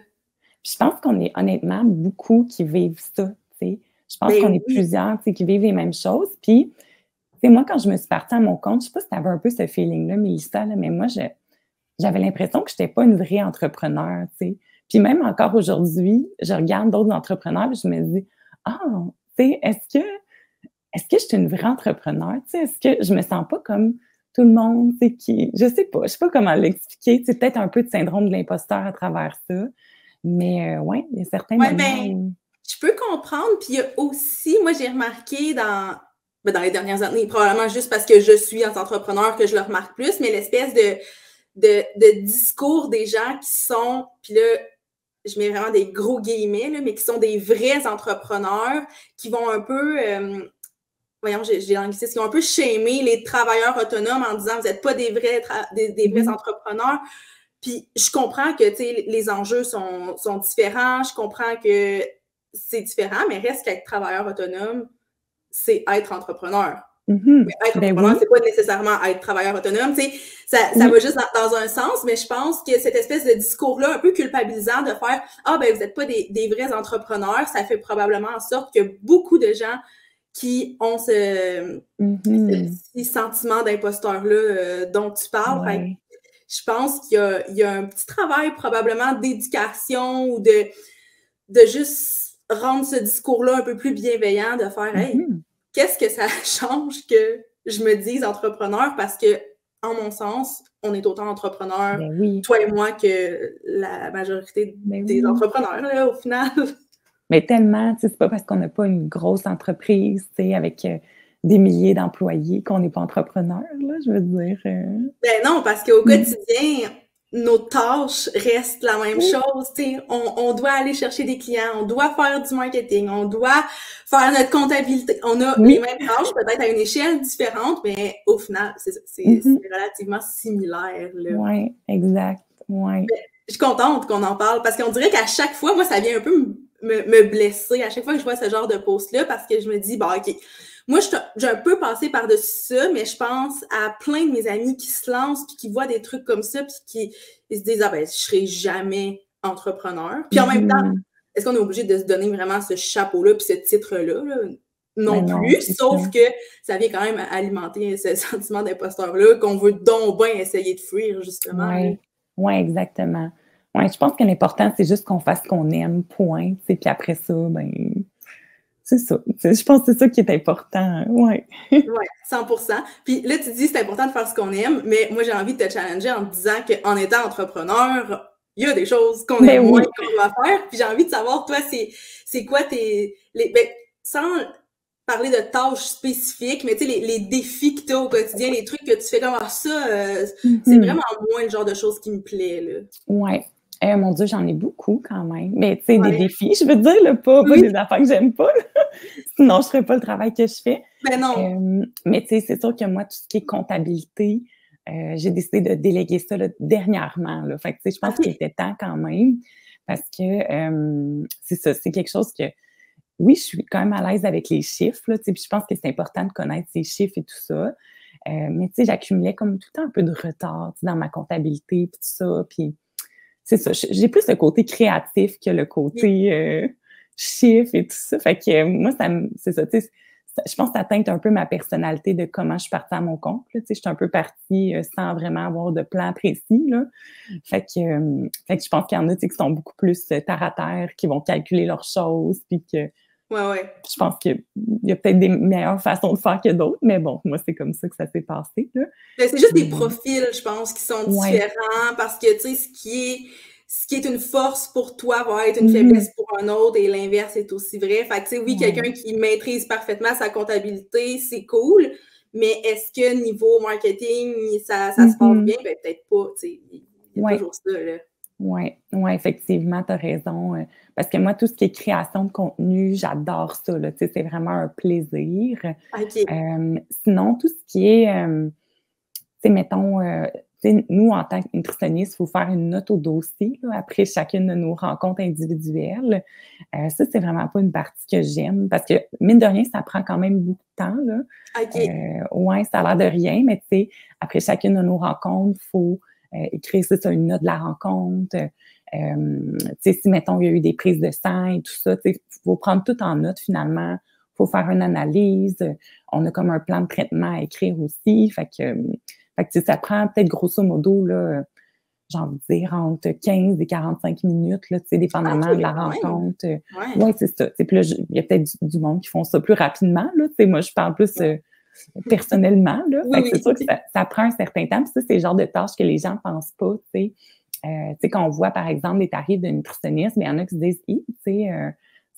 Puis je pense qu'on est honnêtement beaucoup qui vivent ça, tu sais. Je pense qu'on Ben est oui. plusieurs, tu sais, qui vivent les mêmes choses. Puis, tu sais, moi, quand je me suis partie à mon compte, je sais pas si tu avais un peu ce feeling-là, Mélissa, là, mais moi, j'avais l'impression que je n'étais pas une vraie entrepreneur, tu sais. Puis même encore aujourd'hui, je regarde d'autres entrepreneurs et je me dis, ah, tu sais, est-ce que je suis une vraie entrepreneur? Tu sais, est-ce que je me sens pas comme tout le monde, tu sais, je sais pas comment l'expliquer, c'est peut-être un peu de syndrome de l'imposteur à travers ça. Mais ouais, il y a certains Ouais, moments ben, où je peux comprendre. Puis il y a aussi, moi, j'ai remarqué dans les dernières années, probablement juste parce que je suis entrepreneur que je le remarque plus, mais l'espèce de discours des gens qui sont, puis là, je mets vraiment des gros guillemets, là, mais qui sont des vrais entrepreneurs, qui vont un peu, voyons, j'ai l'anglicisme, qui vont un peu shamer les travailleurs autonomes en disant, vous n'êtes pas des vrais oui, entrepreneurs. Puis je comprends que les enjeux sont différents, je comprends que c'est différent, mais reste qu'être travailleur autonome, c'est être entrepreneur. Mais être ben entrepreneur, oui, c'est pas nécessairement être travailleur autonome. Ça oui, va juste dans un sens, mais je pense que cette espèce de discours-là, un peu culpabilisant, de faire ah ben vous n'êtes pas des vrais entrepreneurs, ça fait probablement en sorte que beaucoup de gens qui ont ce mmh petit sentiment d'imposteur-là dont tu parles. Fait ouais, je pense qu'il y a un petit travail probablement d'éducation ou de juste rendre ce discours-là un peu plus bienveillant, de faire hey, mmh qu'est-ce que ça change que je me dise entrepreneur parce que, en mon sens, on est autant entrepreneurs, ben oui, toi et moi, que la majorité ben des oui. entrepreneurs, là, au final. Mais tellement, tu sais, c'est pas parce qu'on n'a pas une grosse entreprise, tu sais, avec, des milliers d'employés qu'on n'est pas entrepreneur, là, je veux dire, Ben non, parce qu'au mmh, quotidien, nos tâches restent la même oui, chose. T'sais. On doit aller chercher des clients, on doit faire du marketing, on doit faire notre comptabilité. On a les oui, mêmes tâches, peut-être à une échelle différente, mais au final, mmh c'est relativement similaire. Là. ouais, exact, ouais, Je suis contente qu'on en parle parce qu'on dirait qu'à chaque fois, moi, ça vient un peu me blesser à chaque fois que je vois ce genre de post-là parce que je me dis, bah, OK, moi, j'ai un peu passé par-dessus ça, mais je pense à plein de mes amis qui se lancent puis qui voient des trucs comme ça puis qui ils se disent « Ah ben, je serai jamais entrepreneur. » Puis en même temps, est-ce qu'on est obligé de se donner vraiment ce chapeau-là puis ce titre-là? Là? Non plus, sauf que ça vient quand même alimenter ce sentiment d'imposteur-là qu'on veut donc bien essayer de fuir, justement. Oui, exactement. Ouais, je pense que l'important, c'est juste qu'on fasse ce qu'on aime, point. Puis après ça, ben c'est ça. Je pense que c'est ça qui est important. Oui. Oui, 100%. Puis là, tu dis c'est important de faire ce qu'on aime, mais moi, j'ai envie de te challenger en te disant qu'en étant entrepreneur, il y a des choses qu'on aime moins qu'on doit faire. Puis j'ai envie de savoir, toi, c'est quoi sans parler de tâches spécifiques, mais tu sais, les défis que tu as au quotidien, les trucs que tu fais comme ça, c'est vraiment moins le genre de choses qui me plaît, là. Oui. Mon Dieu, j'en ai beaucoup quand même. Mais tu sais, des défis, je veux dire, là, pas des affaires que j'aime pas. Là. Sinon, je ferais pas le travail que je fais. Ben non. Mais tu sais, c'est sûr que moi, tout ce qui est comptabilité, j'ai décidé de déléguer ça là, dernièrement. Là. Fait que tu sais, je pense qu'il était temps quand même. Parce que c'est ça, c'est quelque chose que oui, je suis quand même à l'aise avec les chiffres, là, puis je pense que c'est important de connaître ces chiffres et tout ça. Mais tu sais, j'accumulais comme tout le temps un peu de retard dans ma comptabilité, puis tout ça. Puis c'est ça, j'ai plus le côté créatif que le côté chiffre et tout ça. Fait que moi, c'est ça, tu sais, je pense que ça teinte un peu ma personnalité de comment je suis partie à mon compte. Là, tu sais, je suis un peu partie sans vraiment avoir de plan précis. Là. Fait que je pense qu'il y en a qui sont beaucoup plus terre à terre, qui vont calculer leurs choses, puis que je pense qu'il y a peut-être des meilleures façons de faire que d'autres, mais bon, moi, c'est comme ça que ça s'est passé. Là. C'est juste des profils, je pense, qui sont différents parce que, tu sais, ce qui est une force pour toi va être une faiblesse pour un autre et l'inverse est aussi vrai. Fait que, tu sais, oui, quelqu'un qui maîtrise parfaitement sa comptabilité, c'est cool, mais est-ce que niveau marketing, ça se passe bien? Ben, peut-être pas, tu sais, il y a toujours ça, là. Oui, effectivement, tu as raison. Parce que moi, tout ce qui est création de contenu, j'adore ça. Là, c'est vraiment un plaisir. Sinon, tout ce qui est, mettons, nous, en tant que nutritionniste, il faut faire une note au dossier là, après chacune de nos rencontres individuelles. Ça, c'est vraiment pas une partie que j'aime parce que, mine de rien, ça prend quand même beaucoup de temps. Là. Ça a l'air de rien, mais après chacune de nos rencontres, il faut écrire ça, une note de la rencontre. Si, mettons, il y a eu des prises de sang et tout ça, il faut prendre tout en note finalement. Il faut faire une analyse. On a comme un plan de traitement à écrire aussi. Fait que ça prend peut-être grosso modo, là, j'ai envie de dire, entre 15 et 45 minutes, là, dépendamment de la rencontre. Oui, c'est ça. Puis là, il y a peut-être du monde qui font ça plus rapidement. Là, moi, je parle plus personnellement. Là. C'est sûr que ça prend un certain temps. Puis ça, c'est le genre de tâches que les gens ne pensent pas. Quand on voit, par exemple, des tarifs de nutritionniste, mais il y en a qui se disent c'est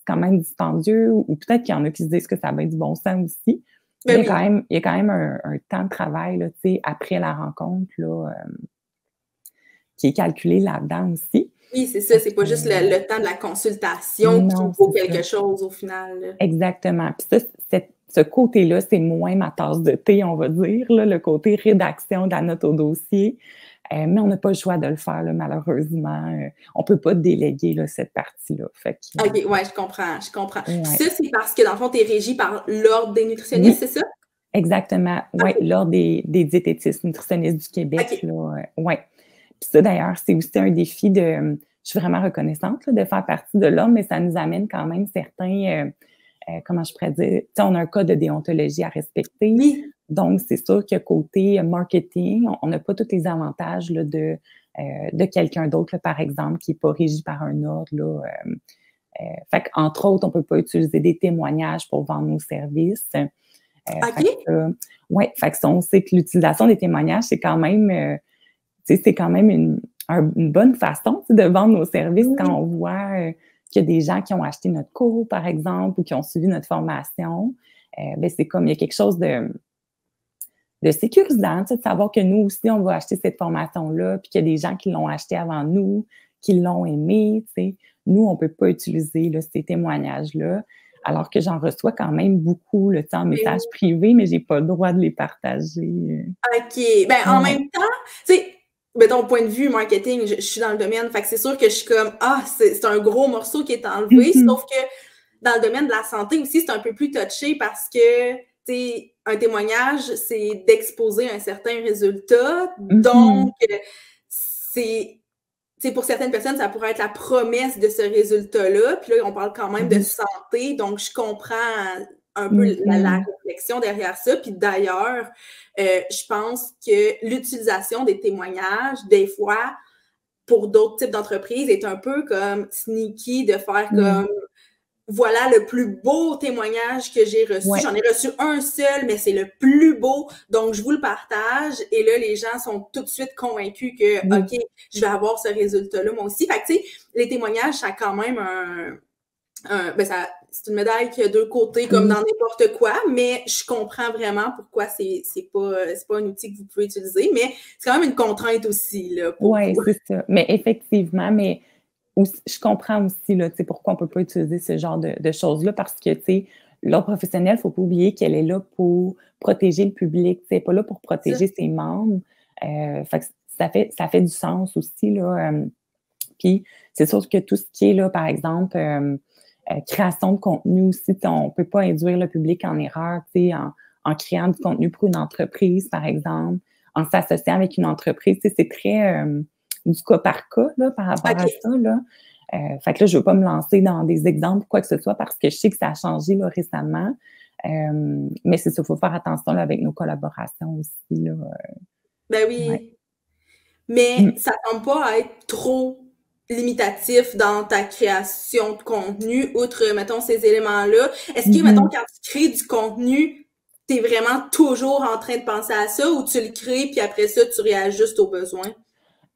quand même dispendieux, ou peut-être qu'il y en a qui se disent que ça va être du bon sens aussi. Il y a quand même un temps de travail là, après la rencontre là, qui est calculé là-dedans aussi. Oui, c'est ça. C'est pas juste le temps de la consultation qui vaut quelque chose au final. Là. Exactement. Puis ça, ce côté-là, c'est moins ma tasse de thé, on va dire, là, le côté rédaction de la note au dossier. Mais on n'a pas le choix de le faire, là, malheureusement. On ne peut pas déléguer là, cette partie-là. OK, je comprends. Ouais. Ça, c'est parce que, dans le fond, tu es régi par l'Ordre des nutritionnistes, c'est ça? Exactement. Oui, l'Ordre des diététistes nutritionnistes du Québec. Oui. Puis ça, d'ailleurs, c'est aussi un défi de... Je suis vraiment reconnaissante là, de faire partie de l'Ordre, mais ça nous amène quand même certains... comment je pourrais dire? On a un code de déontologie à respecter. Oui. Donc, c'est sûr que côté marketing, on n'a pas tous les avantages là, de quelqu'un d'autre, par exemple, qui n'est pas régi par un ordre. Là, fait qu'entre autres, on ne peut pas utiliser des témoignages pour vendre nos services. Fait que on sait que l'utilisation des témoignages, c'est quand même, une bonne façon de vendre nos services quand on voit qu'il y a des gens qui ont acheté notre cours, par exemple, ou qui ont suivi notre formation. C'est comme, il y a quelque chose de sécurisant, de savoir que nous aussi, on va acheter cette formation-là, puis qu'il y a des gens qui l'ont acheté avant nous, qui l'ont aimé. Nous, on ne peut pas utiliser là, ces témoignages-là, alors que j'en reçois quand même beaucoup là, en message privé, mais je n'ai pas le droit de les partager. OK. En même temps, tu sais, ton point de vue marketing, je suis dans le domaine, fait que c'est sûr que je suis comme, c'est un gros morceau qui est enlevé, sauf que dans le domaine de la santé aussi, c'est un peu plus touché parce que tu sais, un témoignage, c'est d'exposer un certain résultat. Donc, c'est, tu sais, pour certaines personnes, ça pourrait être la promesse de ce résultat-là. Puis là, on parle quand même de santé. Donc, je comprends un peu la réflexion derrière ça. Puis d'ailleurs, je pense que l'utilisation des témoignages, des fois, pour d'autres types d'entreprises, est un peu comme sneaky de faire comme voilà le plus beau témoignage que j'ai reçu. J'en ai reçu un seul, mais c'est le plus beau. Donc, je vous le partage. Et là, les gens sont tout de suite convaincus que, OK, je vais avoir ce résultat-là moi aussi. Fait que, tu sais, les témoignages, ça a quand même c'est une médaille qui a deux côtés, comme dans n'importe quoi, mais je comprends vraiment pourquoi c'est pas un outil que vous pouvez utiliser, mais c'est quand même une contrainte aussi, là. Oui, c'est ça. Mais effectivement, je comprends aussi là, pourquoi on ne peut pas utiliser ce genre de choses-là parce que l'ordre professionnel, il ne faut pas oublier qu'elle est là pour protéger le public. Elle n'est pas là pour protéger ses membres. Fait que ça fait du sens aussi. Puis c'est sûr que tout ce qui est, là, par exemple, création de contenu aussi, on ne peut pas induire le public en erreur en créant du contenu pour une entreprise, par exemple, en s'associant avec une entreprise. C'est très du cas par cas là, par rapport à ça. Là. Fait que là, je ne veux pas me lancer dans des exemples ou quoi que ce soit parce que je sais que ça a changé là, récemment. Mais c'est ça, il faut faire attention là, avec nos collaborations aussi. Là, ben oui. Mais ça ne semble pas être trop limitatif dans ta création de contenu, outre, mettons, ces éléments-là. Est-ce que, mettons, quand tu crées du contenu, tu es vraiment toujours en train de penser à ça ou tu le crées puis après ça, tu réajustes aux besoins?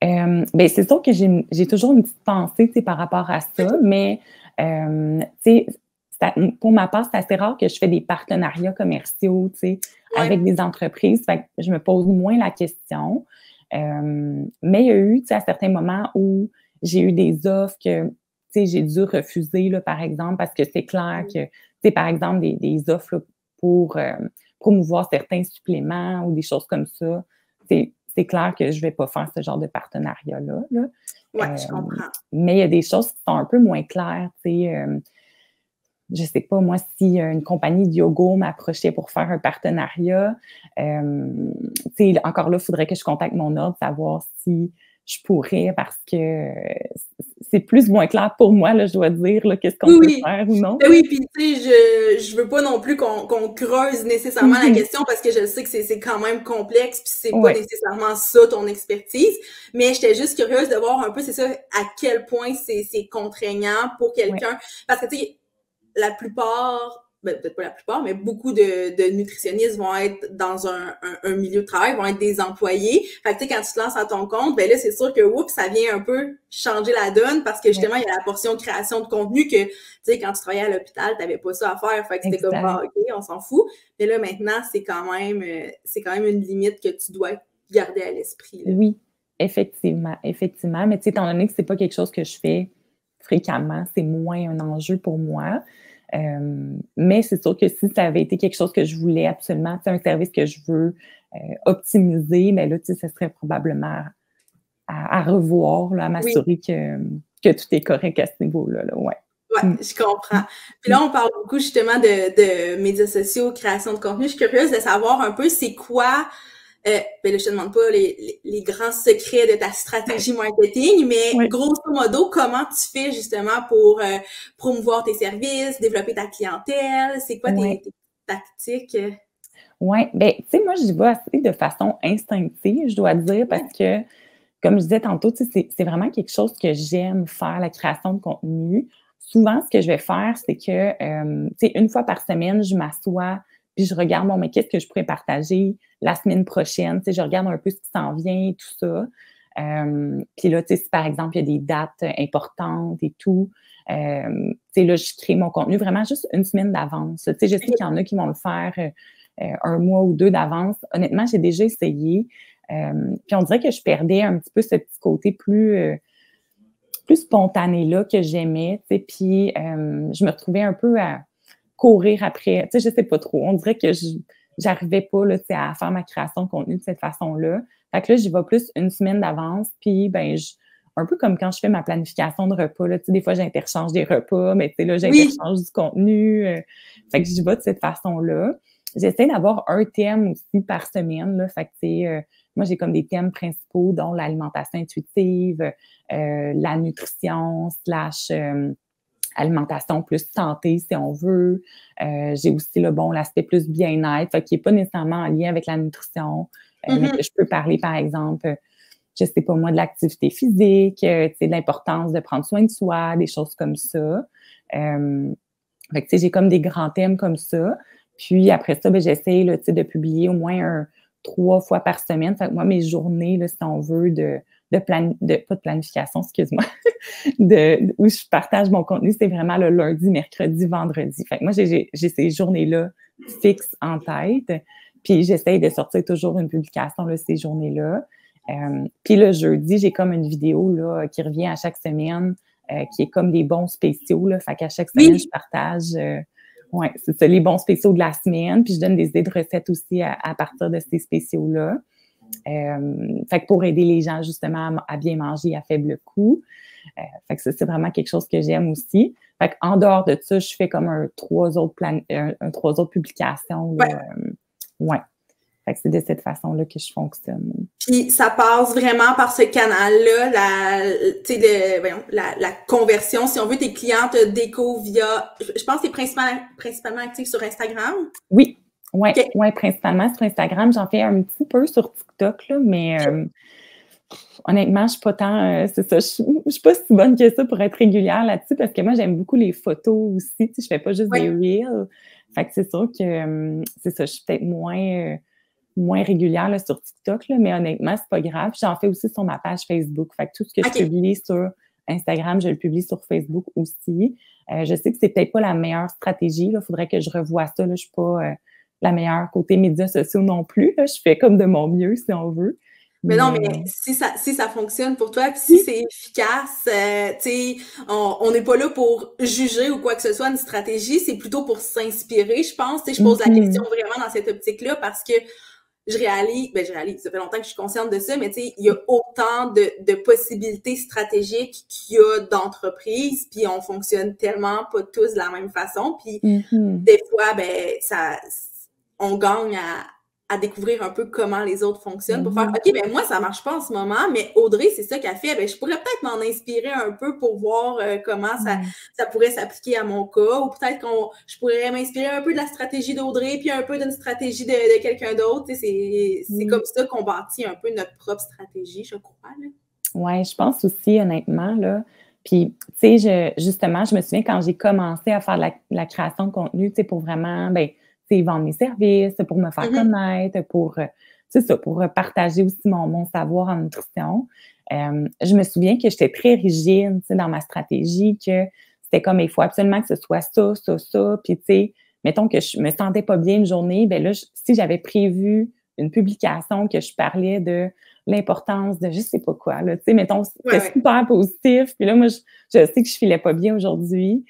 Ben, c'est sûr que j'ai toujours une petite pensée par rapport à ça, mais pour ma part, c'est assez rare que je fais des partenariats commerciaux avec des entreprises. Fait que je me pose moins la question. Mais il y a eu à certains moments où j'ai eu des offres que j'ai dû refuser, là, par exemple, parce que c'est clair que, par exemple, des offres là, pour promouvoir certains suppléments ou des choses comme ça, c'est clair que je ne vais pas faire ce genre de partenariat-là. Là. Oui, je comprends. Mais il y a des choses qui sont un peu moins claires. Je ne sais pas, moi, si une compagnie de yoga m'approchait pour faire un partenariat, encore là, il faudrait que je contacte mon ordre, savoir si je pourrais, parce que c'est plus moins clair pour moi, là, je dois dire, là, qu'est-ce qu'on peut faire ou non. Ben oui, puis tu sais, je veux pas non plus qu'on creuse nécessairement la question parce que je sais que c'est quand même complexe puis c'est pas nécessairement ça ton expertise, mais j'étais juste curieuse de voir un peu, c'est ça, à quel point c'est contraignant pour quelqu'un, parce que tu sais, la plupart, peut-être pas la plupart, mais beaucoup de nutritionnistes vont être dans un milieu de travail, vont être des employés. Fait que tu sais, quand tu te lances à ton compte, ben là, c'est sûr que ça vient un peu changer la donne parce que justement, il y a la portion de création de contenu que, tu sais, quand tu travaillais à l'hôpital, t'avais pas ça à faire. Fait que c'était comme, OK, on s'en fout. Mais là, maintenant, c'est quand même une limite que tu dois garder à l'esprit. Là. Oui, effectivement. Mais tu sais, étant donné que c'est pas quelque chose que je fais fréquemment, c'est moins un enjeu pour moi. Mais c'est sûr que si ça avait été quelque chose que je voulais absolument, c'est un service que je veux optimiser, mais là, tu sais, ce serait probablement à revoir, là, à m'assurer que tout est correct à ce niveau-là. Là, Oui, je comprends. Puis là, on parle beaucoup justement de médias sociaux, création de contenu. Je suis curieuse de savoir un peu c'est quoi. Ben là, je te demande pas les grands secrets de ta stratégie marketing, mais grosso modo, comment tu fais justement pour promouvoir tes services, développer ta clientèle? C'est quoi tes tactiques? Oui, bien, tu sais, moi, j'y vais assez de façon instinctive, je dois dire, parce que, comme je disais tantôt, tu sais, c'est vraiment quelque chose que j'aime faire, la création de contenu. Souvent, ce que je vais faire, c'est que, tu sais, une fois par semaine, je m'assois puis je regarde, bon, mais qu'est-ce que je pourrais partager la semaine prochaine? Tu sais, je regarde un peu ce qui s'en vient, tout ça. Puis là, tu sais, si par exemple, il y a des dates importantes et tout, tu sais, là, je crée mon contenu vraiment juste une semaine d'avance. Tu sais, je sais qu'il y en a qui vont le faire un mois ou deux d'avance. Honnêtement, j'ai déjà essayé. Puis on dirait que je perdais un petit peu ce petit côté plus spontané-là que j'aimais, tu sais, puis je me retrouvais un peu à courir après, tu sais, je sais pas trop. On dirait que j'arrivais pas, là, tu sais, à faire ma création de contenu de cette façon-là. Fait que là, j'y vais plus une semaine d'avance, puis ben, un peu comme quand je fais ma planification de repas, là, tu sais, des fois, j'interchange des repas, mais tu sais, là, j'interchange du contenu. Fait que j'y vais de cette façon-là. j'essaie d'avoir un thème aussi par semaine, là. Fait que, tu sais, moi, j'ai comme des thèmes principaux, dont l'alimentation intuitive, la nutrition / alimentation plus santé, si on veut. J'ai aussi, l'aspect plus bien-être, fait qui n'est pas nécessairement en lien avec la nutrition, mais que je peux parler, par exemple, je sais pas moi, de l'activité physique, tu sais, de l'importance de prendre soin de soi, des choses comme ça. Fait que, tu sais, j'ai comme des grands thèmes comme ça. Puis après ça, j'essaie, là, tu sais, de publier au moins 3 fois par semaine. Fait que moi, mes journées, là, si on veut, pas de planification, excuse-moi, où je partage mon contenu, c'est vraiment le lundi, mercredi, vendredi. Fait que moi, j'ai ces journées-là fixes en tête. Puis j'essaie de sortir toujours une publication, là, ces journées-là. Puis le jeudi, j'ai comme une vidéo là, qui revient à chaque semaine, qui est comme des bons spéciaux. Là, fait qu'à chaque semaine, je partage c'est ça, les bons spéciaux de la semaine. Puis je donne des idées de recettes aussi à partir de ces spéciaux-là. Fait que pour aider les gens justement à bien manger à faible coût. Fait que ça, c'est vraiment quelque chose que j'aime aussi. Fait qu'en dehors de ça, je fais comme 3 autres publications. Là, ouais. Fait que c'est de cette façon-là que je fonctionne. Puis ça passe vraiment par ce canal-là, la conversion. Si on veut, tes clients te découvrent via, je pense que c'est principalement actif sur Instagram. Oui, principalement sur Instagram. J'en fais un petit peu sur TikTok, là, mais honnêtement, je suis pas tant, c'est ça, je suis pas si bonne que ça pour être régulière là-dessus parce que moi, j'aime beaucoup les photos aussi. Tu sais, je fais pas juste des reels. Fait que c'est sûr que, c'est ça, je suis peut-être moins régulière là, sur TikTok, là, mais honnêtement, c'est pas grave. J'en fais aussi sur ma page Facebook. Fait que tout ce que je publie sur Instagram, je le publie sur Facebook aussi. Je sais que c'est peut-être pas la meilleure stratégie. Il faudrait que je revoie ça. Là. Je suis pas la meilleure côté médias sociaux non plus. Là. Je fais comme de mon mieux, si on veut. Mais non, mais si ça fonctionne pour toi, puis si c'est efficace, tu sais, on n'est pas là pour juger ou quoi que ce soit une stratégie, c'est plutôt pour s'inspirer, je pense. Tu sais, je pose la question vraiment dans cette optique-là parce que je réalise, ça fait longtemps que je suis consciente de ça, mais tu sais, il y a autant de possibilités stratégiques qu'il y a d'entreprises, puis on fonctionne tellement pas tous de la même façon, puis des fois, on gagne à découvrir un peu comment les autres fonctionnent pour faire, OK, moi, ça marche pas en ce moment, mais Audrey, c'est ça qu'elle fait, je pourrais peut-être m'en inspirer un peu pour voir comment ça pourrait s'appliquer à mon cas, ou peut-être je pourrais m'inspirer un peu de la stratégie d'Audrey, puis un peu d'une stratégie de quelqu'un d'autre, c'est comme ça qu'on bâtit un peu notre propre stratégie, je crois, là. Oui, je pense aussi, honnêtement, là, puis, tu sais, justement, je me souviens quand j'ai commencé à faire la création de contenu, tu sais, pour vraiment, vendre mes services, pour me faire connaître, pour partager aussi mon savoir en nutrition. Je me souviens que j'étais très rigide, dans ma stratégie, que c'était comme, il faut absolument que ce soit ça, ça, ça. Puis, tu sais, mettons que je me sentais pas bien une journée, là, si j'avais prévu une publication que je parlais de l'importance de je sais pas quoi, là, tu sais, mettons, c'était super positif. Puis là, moi, je sais que je filais pas bien aujourd'hui.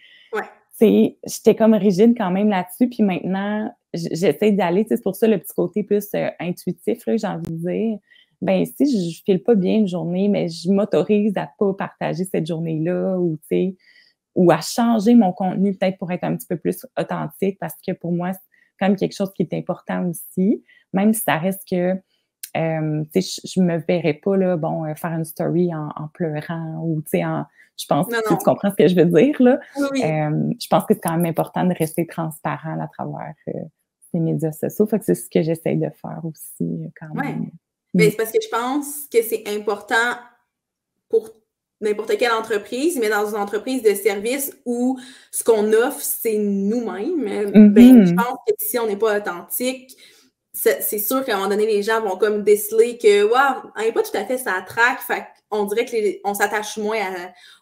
J'étais comme rigide quand même là-dessus, puis maintenant, j'essaie d'aller, c'est pour ça le petit côté plus intuitif, là, j'ai envie de dire, si je file pas bien une journée, mais je m'autorise à pas partager cette journée-là, ou tu sais, ou à changer mon contenu peut-être pour être un petit peu plus authentique, parce que pour moi, c'est quand même quelque chose qui est important aussi, même si ça reste que tu sais, je me verrais pas, là, faire une story en pleurant, ou tu sais, je pense que tu comprends ce que je veux dire, là. Oui. Je pense que c'est quand même important de rester transparent à travers les médias sociaux. Fait que c'est ce que j'essaie de faire aussi, quand même. C'est parce que je pense que c'est important pour n'importe quelle entreprise, mais dans une entreprise de service où ce qu'on offre, c'est nous-mêmes, je pense que si on n'est pas authentique, c'est sûr qu'à un moment donné, les gens vont comme déceler que, waouh, elle n'est pas tout à fait ça traque, fait qu'on dirait qu'on s'attache moins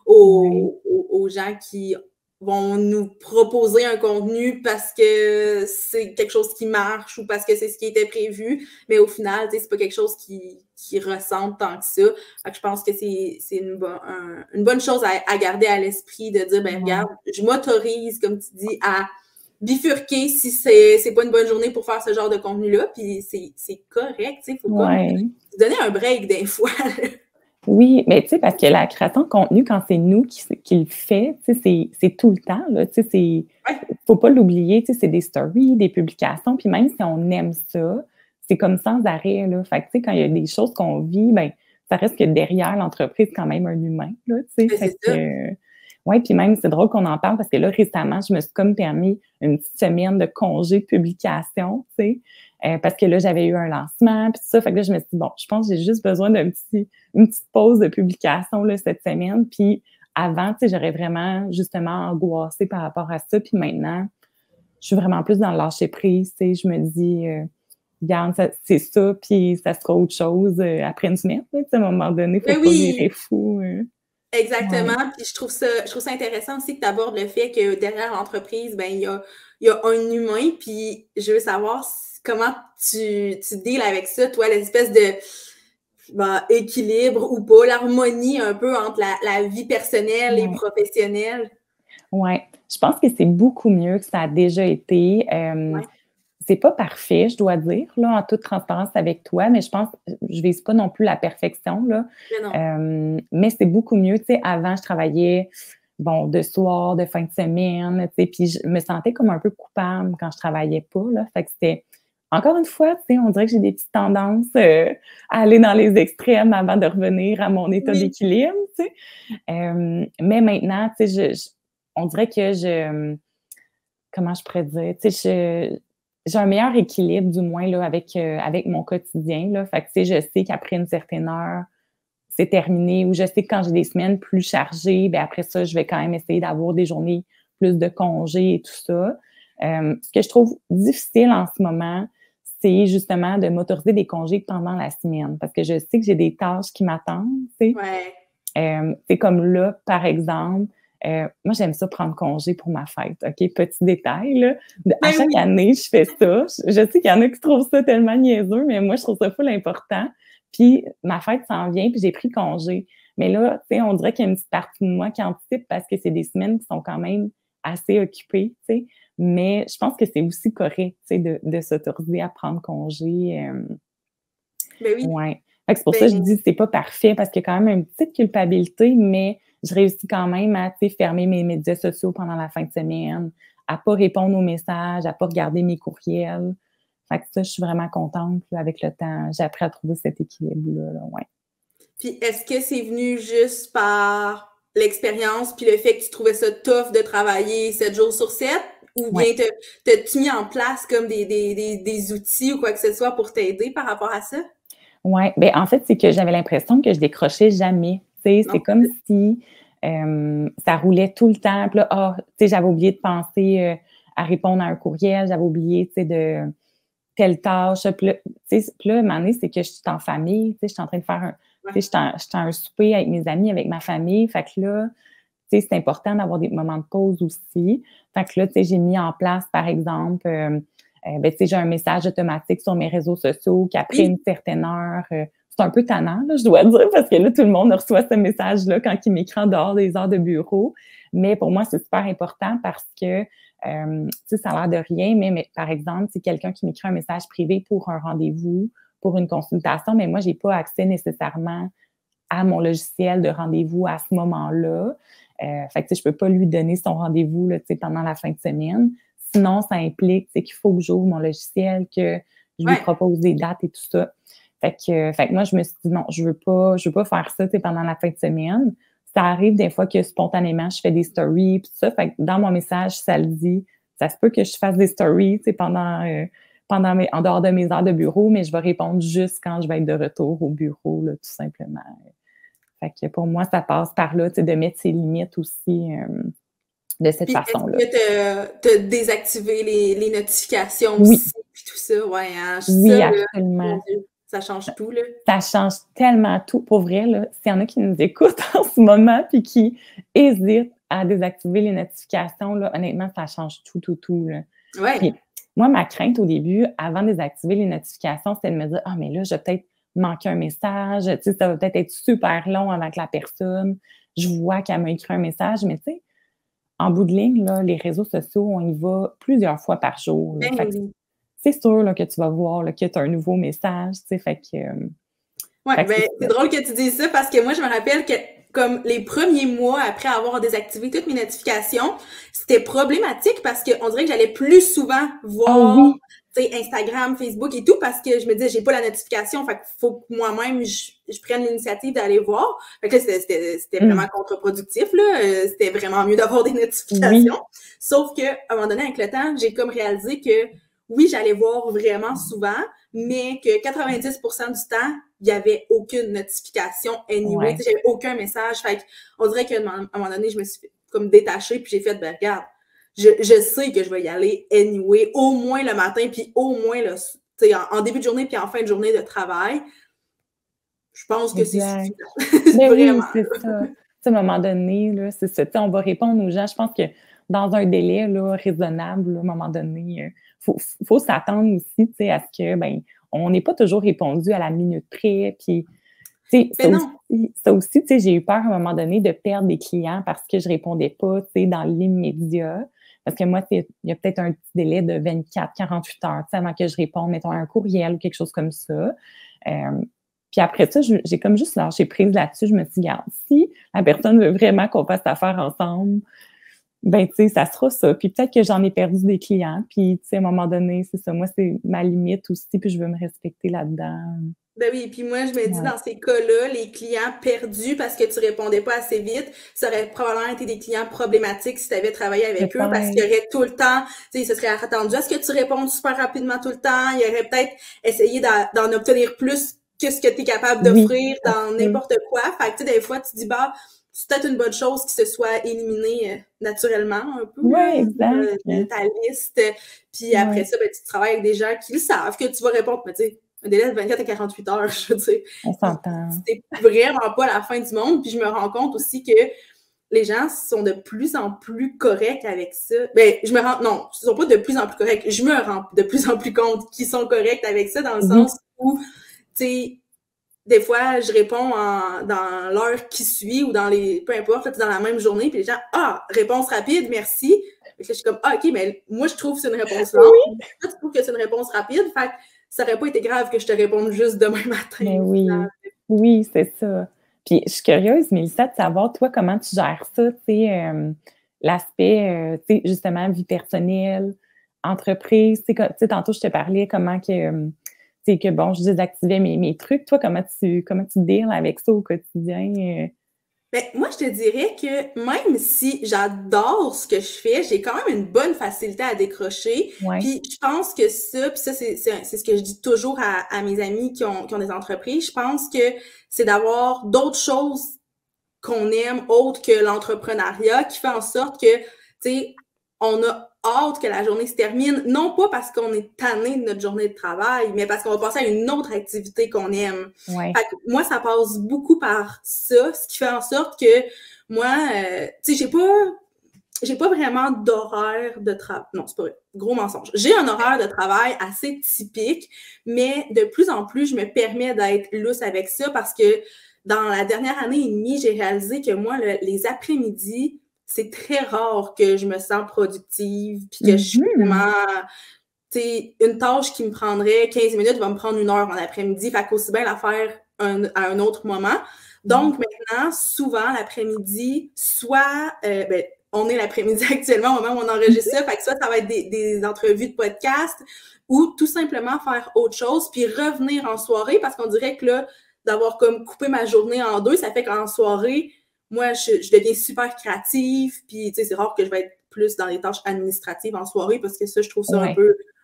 aux gens qui vont nous proposer un contenu parce que c'est quelque chose qui marche ou parce que c'est ce qui était prévu, mais au final, c'est pas quelque chose qui ressemble tant que ça. Fait que je pense que c'est une bonne chose à garder à l'esprit, de dire, regarde, je m'autorise, comme tu dis, à bifurquer si c'est pas une bonne journée pour faire ce genre de contenu-là, puis c'est correct, tu sais, faut pas se donner un break des fois. Oui, mais tu sais, parce que la création de contenu, quand c'est nous qui le fait, tu sais, c'est tout le temps, là, tu sais, Ouais, faut pas l'oublier, tu sais, c'est des stories, des publications, puis même si on aime ça, c'est comme sans arrêt, là. Fait que, tu sais, quand il y a des choses qu'on vit, ben, ça reste que derrière l'entreprise, quand même un humain, là, tu sais. ben, Fait c'est ça. que, ouais, puis même, c'est drôle qu'on en parle parce que là, récemment, je me suis comme permis une petite semaine de congé de publication, tu sais, parce que là, j'avais eu un lancement, puis tout ça. Fait que là, je me suis dit, bon, je pense que j'ai juste besoin une petite pause de publication là, cette semaine. Puis avant, tu sais, j'aurais vraiment justement angoissé par rapport à ça. Puis maintenant, je suis vraiment plus dans le lâcher prise. Tu sais, je me dis, regarde, c'est ça, puis ça sera autre chose après une semaine. Là, tu sais, à un moment donné, il ne faut Ben pas virer oui, fou. Ouais. exactement. Puis je trouve ça intéressant aussi que tu abordes le fait que derrière l'entreprise, ben, il y a un humain. Puis je veux savoir comment tu deals avec ça, toi, l'espèce de ben, équilibre ou pas, l'harmonie un peu entre la vie personnelle et Ouais. professionnelle. Ouais. Je pense que c'est beaucoup mieux que ça a déjà été. Ouais, C'est pas parfait, je dois dire, là, en toute transparence avec toi, mais je pense, je vise pas non plus la perfection, là. mais non. Mais c'est beaucoup mieux. Tu sais, avant, je travaillais, bon, de soir, de fin de semaine, tu sais, puis je me sentais comme un peu coupable quand je travaillais pas, là. Fait que c'était, encore une fois, tu sais, on dirait que j'ai des petites tendances à aller dans les extrêmes avant de revenir à mon état Oui, d'équilibre, tu sais. Mais maintenant, tu sais, on dirait que comment je pourrais dire? Tu sais, j'ai un meilleur équilibre, du moins, là, avec mon quotidien, là. Fait que, tu sais, je sais qu'après une certaine heure, c'est terminé, ou je sais que quand j'ai des semaines plus chargées, ben après ça, je vais quand même essayer d'avoir des journées plus de congés et tout ça. Ce que je trouve difficile en ce moment, c'est justement de m'autoriser des congés pendant la semaine, parce que je sais que j'ai des tâches qui m'attendent, tu sais. ouais. C'est comme là, par exemple, moi, j'aime ça prendre congé pour ma fête, OK? Petit détail, là. À Ben chaque oui. année, je fais ça. Je sais qu'il y en a qui trouvent ça tellement niaiseux, mais moi, je trouve ça full important. Puis ma fête s'en vient, puis j'ai pris congé. Mais là, tu sais, on dirait qu'il y a une petite partie de moi qui anticipe parce que c'est des semaines qui sont quand même assez occupées, tu sais. Mais je pense que c'est aussi correct, tu sais, de s'autoriser à prendre congé. Ben oui. Ouais. Fait que c'est pour ça que je Ben dis c'est pas parfait parce qu'il y a quand même une petite culpabilité, mais je réussis quand même à, tu sais, fermer mes médias sociaux pendant la fin de semaine, à pas répondre aux messages, à pas regarder mes courriels. Fait que ça, je suis vraiment contente, là, avec le temps. J'ai appris à trouver cet équilibre-là, là, ouais. puis est-ce que c'est venu juste par l'expérience puis le fait que tu trouvais ça tough de travailler 7 jours sur 7? Ou Ouais. bien t'as-tu mis en place comme des outils ou quoi que ce soit pour t'aider par rapport à ça? Ouais, ben, en fait, c'est que j'avais l'impression que je décrochais jamais. Tu sais, Non? c'est comme si, ça roulait tout le temps. Puis là, tu sais, j'avais oublié de penser, à répondre à un courriel, j'avais oublié, tu sais, de telle tâche. Puis là, à un moment donné, c'est que je suis en famille, tu sais, je suis en train de faire Ouais. tu sais, j'étais à un souper avec mes amis, avec ma famille. Fait que là, tu sais, c'est important d'avoir des moments de pause aussi. Fait que là, tu sais, j'ai mis en place, par exemple, ben, tu sais, j'ai un message automatique sur mes réseaux sociaux qu'après Oui. une certaine heure, c'est un peu tannant, là, je dois dire, parce que là, tout le monde reçoit ce message-là quand il m'écrit en dehors des heures de bureau. Mais pour moi, c'est super important parce que, tu sais, ça a l'air de rien, mais par exemple, c'est quelqu'un qui m'écrit un message privé pour un rendez-vous, pour une consultation, mais moi, j'ai pas accès nécessairement à mon logiciel de rendez-vous à ce moment-là. Fait que, tu sais, je peux pas lui donner son rendez-vous, là, tu sais, pendant la fin de semaine. Sinon, ça implique, tu sais, qu'il faut que j'ouvre mon logiciel, que je lui Ouais. propose des dates et tout ça. Fait que moi, je me suis dit: «Non, je veux pas faire ça, tu sais, pendant la fin de semaine». Ça arrive des fois que spontanément, je fais des stories puis tout ça. Fait que dans mon message, ça le dit. Ça se peut que je fasse des stories, tu sais, en dehors de mes heures de bureau, mais je vais répondre juste quand je vais être de retour au bureau, là, tout simplement. Fait que pour moi, ça passe par là, tu sais, de mettre ses limites aussi, de cette Puis est-ce façon-là. que t'as désactivé les notifications Oui, aussi, puis tout ça? Ouais, hein? Ça, oui, là, mon absolument. Dieu, ça change tout, là. Ça change tellement tout. Pour vrai, là, s'il y en a qui nous écoutent en ce moment puis qui hésitent à désactiver les notifications, là, honnêtement, ça change tout, tout, tout, là. Ouais. Puis moi, ma crainte au début, avant de désactiver les notifications, c'était de me dire: «Ah, mais là, je vais peut-être manquer un message, tu sais, ça va peut-être être super long avant que la personne, je vois qu'elle m'a écrit un message». Mais tu sais, en bout de ligne, là, les réseaux sociaux, on y va plusieurs fois par jour, là. Ben Fait que oui. c'est sûr, là, que tu vas voir, là, que tu as un nouveau message, tu sais, fait que, Ouais, Fait que ben, c'est c'est ça. drôle que tu dises ça parce que moi, je me rappelle que comme les premiers mois après avoir désactivé toutes mes notifications, c'était problématique parce qu'on dirait que j'allais plus souvent Oh voir, oui, tu sais, Instagram, Facebook et tout parce que je me disais, j'ai pas la notification, fait qu'il faut que moi-même, je prenne l'initiative d'aller voir. Fait que là, c'était vraiment hum, contre-productif, là. C'était vraiment mieux d'avoir des oui, notifications. Sauf que, à un moment donné, avec le temps, j'ai comme réalisé que oui, j'allais voir vraiment souvent, mais que 90% du temps, il n'y avait aucune notification anyway. Tu ouais, sais, j'avais aucun message. Fait on dirait qu'à un moment donné, je me suis comme détachée, puis j'ai fait, ben regarde, je sais que je vais y aller anyway, au moins le matin, puis au moins le, tu sais, en début de journée, puis en fin de journée de travail. Je pense que c'est exact. suffisant. Mais Vraiment. oui, c'est ça. Tu sais, à un moment donné, là, c'est ça. Tu sais, on va répondre aux gens. Je pense que dans un délai là, raisonnable, là, à un moment donné, faut s'attendre aussi, tu sais, à ce que, ben, on n'est pas toujours répondu à la minute près. Puis, tu sais, Mais non. ça aussi, tu sais, j'ai eu peur à un moment donné de perdre des clients parce que je répondais pas, tu sais, dans l'immédiat. Parce que moi, il y a peut-être un petit délai de 24, 48 heures, tu sais, avant que je réponde, mettons, à un courriel ou quelque chose comme ça. Puis après ça, j'ai comme juste lâché prise là-dessus. Je me suis dit, regarde, si la personne veut vraiment qu'on fasse affaire ensemble, ben, tu sais, ça sera ça. Puis peut-être que j'en ai perdu des clients. Puis, tu sais, à un moment donné, c'est ça. Moi, c'est ma limite aussi. Puis je veux me respecter là-dedans. Ben oui, puis moi, je me dis, Ouais. dans ces cas-là, les clients perdus parce que tu répondais pas assez vite, ça aurait probablement été des clients problématiques si tu avais travaillé avec eux parce qu'il y Peut-être. aurait tout le temps, tu sais, ce serait attendu à ce que tu répondes super rapidement tout le temps. Il aurait peut-être essayé d'en obtenir plus que ce que tu es capable Oui, d'offrir ça dans se peut. n'importe quoi. Fait que, tu sais, des fois, tu dis, bah, c'est peut-être une bonne chose qu'il se soit éliminé naturellement un peu, Oui, là, exact. de ta liste. Puis après Oui, ça, ben, tu travailles avec des gens qui le savent que tu vas répondre, mais tu sais, un délai de 24 à 48 heures, je veux dire. on s'entend. C'est vraiment pas la fin du monde. Puis je me rends compte aussi que les gens sont de plus en plus corrects avec ça. Ben, je me rends, non, ils sont pas de plus en plus corrects. Je me rends de plus en plus compte qu'ils sont corrects avec ça dans le Oui, sens où, tu sais, des fois, je réponds dans l'heure qui suit ou dans les, peu importe, là, dans la même journée, puis les gens, ah, réponse rapide, merci. Fait que là, je suis comme, ah, ok, mais moi, je trouve que c'est une réponse lente. oui, Toi, tu trouves que c'est une réponse rapide. Fait que ça aurait pas été grave que je te réponde juste demain matin, mais au final. oui. Oui, c'est ça. Puis je suis curieuse, Mélissa, de savoir, toi, comment tu gères ça, tu sais, l'aspect, tu sais, justement, vie personnelle, entreprise. Tu sais, tantôt, je te parlais comment que, tu sais, que bon, je désactivais mes trucs. Toi, comment tu deals avec ça au quotidien? Ben, moi, je te dirais que même si j'adore ce que je fais, j'ai quand même une bonne facilité à décrocher. Ouais. Puis je pense que ça, puis ça, c'est ce que je dis toujours à mes amis qui ont des entreprises. Je pense que c'est d'avoir d'autres choses qu'on aime autre que l'entrepreneuriat qui fait en sorte que, tu sais, on a hâte que la journée se termine, non pas parce qu'on est tanné de notre journée de travail, mais parce qu'on va passer à une autre activité qu'on aime. Ouais. Fait que moi, ça passe beaucoup par ça, ce qui fait en sorte que moi, tu sais, j'ai pas vraiment d'horaire de travail. Non, c'est pas vrai. Gros mensonge. J'ai un horaire de travail assez typique, mais de plus en plus, je me permets d'être lousse avec ça parce que dans la dernière année et demie, j'ai réalisé que moi, les après-midi, c'est très rare que je me sens productive puis que je suis Mhm. vraiment, tu sais, une tâche qui me prendrait 15 minutes va me prendre 1 heure en après-midi. Fait qu'aussi bien la faire à un autre moment. Donc maintenant, souvent l'après-midi, soit ben, on est l'après-midi actuellement au moment où on enregistre ça, fait que soit ça va être des entrevues de podcast ou tout simplement faire autre chose, puis revenir en soirée parce qu'on dirait que là, d'avoir comme coupé ma journée en deux, ça fait qu'en soirée, moi, je deviens super créative, puis tu sais, c'est rare que je vais être plus dans les tâches administratives en soirée parce que ça, je trouve ça Ouais.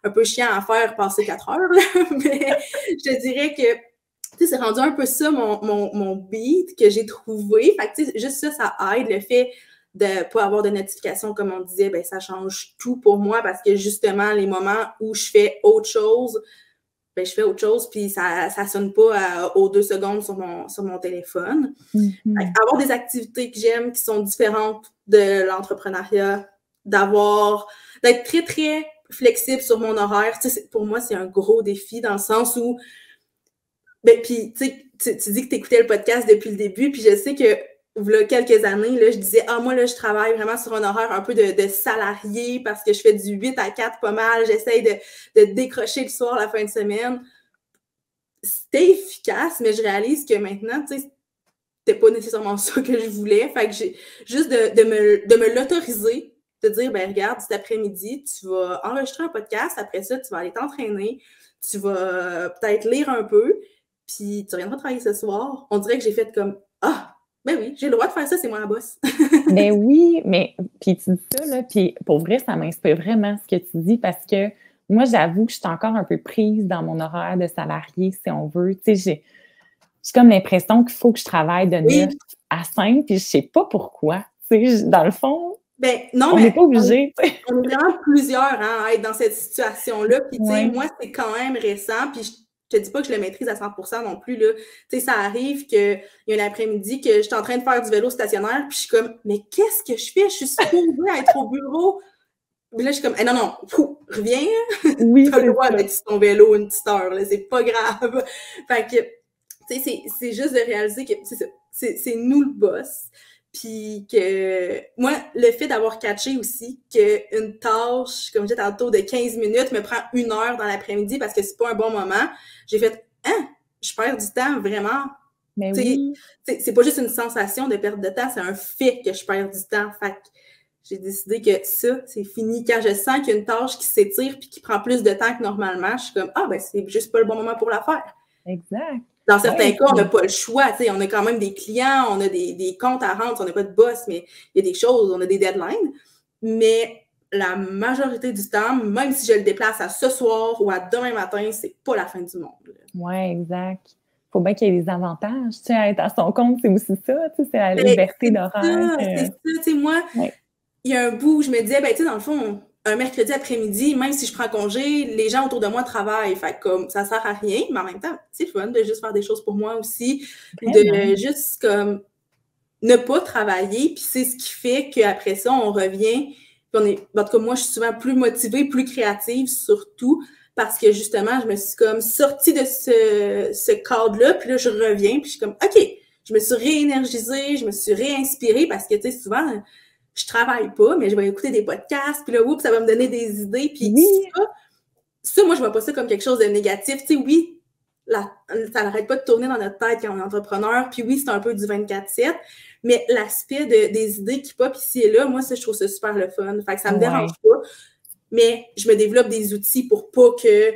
un peu chiant à faire passer 4 heures, là. Mais je te dirais que tu sais, c'est rendu un peu ça mon beat que j'ai trouvé. Fait que, tu sais, juste ça, ça aide. Le fait de pas avoir de notification, comme on disait, ben ça change tout pour moi parce que justement, les moments où je fais autre chose, ben je fais autre chose, puis ça sonne pas aux 2 secondes sur mon téléphone. Fait que Mhm. avoir des activités que j'aime qui sont différentes de l'entrepreneuriat, d'être très, très flexible sur mon horaire, tu sais, pour moi, c'est un gros défi dans le sens où ben, puis, tu sais, tu dis que tu écoutais le podcast depuis le début, puis je sais que, il y a quelques années, là, je disais, ah, moi, là, je travaille vraiment sur un horaire un peu de salarié parce que je fais du 8 à 4 pas mal, j'essaye de décrocher le soir, la fin de semaine. c'était efficace, mais je réalise que maintenant, tu sais, c'était pas nécessairement ça que je voulais. Fait que j'ai juste de me l'autoriser, de dire, ben regarde, cet après-midi, tu vas enregistrer un podcast, après ça, tu vas aller t'entraîner, tu vas peut-être lire un peu, puis tu reviendras travailler ce soir. On dirait que j'ai fait comme, ah, ben oui, j'ai le droit de faire ça, c'est moi la boss. Ben oui, mais puis tu dis ça, là, puis pour vrai, ça m'inspire vraiment ce que tu dis parce que moi, j'avoue que je suis encore un peu prise dans mon horaire de salarié, si on veut. Tu sais, j'ai comme l'impression qu'il faut que je travaille de 9 Oui, à 5, puis je sais pas pourquoi. Tu sais, dans le fond, ben non, on n'est mais pas obligé, tu sais. on est vraiment plusieurs hein, à être dans cette situation-là. Puis, tu sais, Ouais. moi, c'est quand même récent. Puis, je te dis pas que je le maîtrise à 100% non plus. Là. Tu sais, ça arrive qu'il y a un après-midi que je suis en train de faire du vélo stationnaire. Puis, je suis comme, mais qu'est-ce que je fais? Je suis supposée être au bureau. Puis là, je suis comme, non, non, reviens. Oui, T'as le c'est droit ça. d'être sur ton vélo une petite heure. Là, c'est pas grave. Fait que, tu sais, c'est juste de réaliser que c'est ça. C'est nous le boss. Puis que moi, le fait d'avoir catché aussi qu'une tâche, comme je disais tantôt, de 15 minutes me prend 1 heure dans l'après-midi parce que c'est pas un bon moment, j'ai fait je perds du temps vraiment. Mais Tu oui. sais, c'est pas juste une sensation de perte de temps, c'est un fait que je perds du temps. Fait que j'ai décidé que ça, c'est fini. Quand je sens qu'il y a une tâche qui s'étire puis qui prend plus de temps que normalement, je suis comme ben c'est juste pas le bon moment pour la faire. Exact. Dans certains Ouais, cas, on n'a pas le choix. On a quand même des clients, on a des comptes à rendre, on n'a pas de boss, mais il y a des choses, on a des deadlines. Mais la majorité du temps, même si je le déplace à ce soir ou à demain matin, c'est pas la fin du monde. ouais, exact. Il faut bien qu'il y ait des avantages. Tu sais, à être à son compte, c'est aussi ça, tu sais, c'est la Mais liberté c'est d'horaire. ça, c'est ça. Tu sais, moi, Ouais. il y a un bout où je me disais, ben, tu sais, dans le fond, un mercredi après-midi, même si je prends congé, les gens autour de moi travaillent. Fait que, comme, ça sert à rien, mais en même temps, c'est fun de juste faire des choses pour moi aussi, ou Vraiment. de juste, comme, ne pas travailler, puis c'est ce qui fait qu'après ça, on revient, puis en tout cas, moi, je suis souvent plus motivée, plus créative, surtout, parce que, justement, je me suis, comme, sortie de ce cadre-là, puis là, je reviens, puis je suis comme, OK, je me suis réénergisée, je me suis réinspirée, parce que, tu sais, souvent, je travaille pas, mais je vais écouter des podcasts, puis là, oups, ça va me donner des idées, puis Oui, ça, moi, je vois pas ça comme quelque chose de négatif. Tu sais, oui, ça n'arrête pas de tourner dans notre tête quand on est entrepreneur, puis oui, c'est un peu du 24/7, mais l'aspect des idées qui pop ici et là, moi, ça, je trouve ça super le fun. Fait que ça me dérange ouais. pas, mais je me développe des outils pour pas que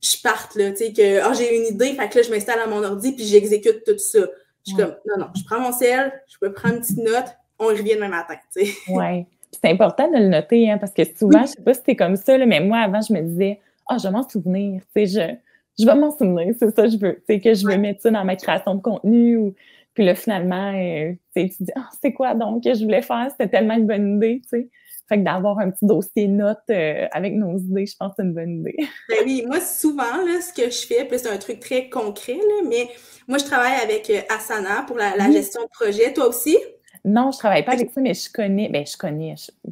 je parte, là, tu sais, que j'ai une idée, fait que là, je m'installe à mon ordi, puis j'exécute tout ça. Je suis Ouais. comme, non, non, je prends mon sel, je peux prendre une petite note, on y revient demain matin, tu sais. Ouais. Puis c'est important de le noter, hein, parce que souvent, je Oui, sais pas si c'est comme ça, là, mais moi, avant, je me disais, je vais m'en souvenir, tu sais, je vais m'en souvenir, c'est ça que je veux, tu sais, que je veux mettre ça dans ma création de contenu. Puis là, finalement, tu sais, tu dis, c'est quoi donc que je voulais faire? C'était tellement une bonne idée, tu sais. Fait que d'avoir un petit dossier notes avec nos idées, je pense que c'est une bonne idée. ben oui, moi, souvent, là, ce que je fais, puis c'est un truc très concret, là, mais moi, je travaille avec Asana pour la Oui. gestion de projet. Toi aussi? Non, je travaille pas OK. avec ça, mais je connais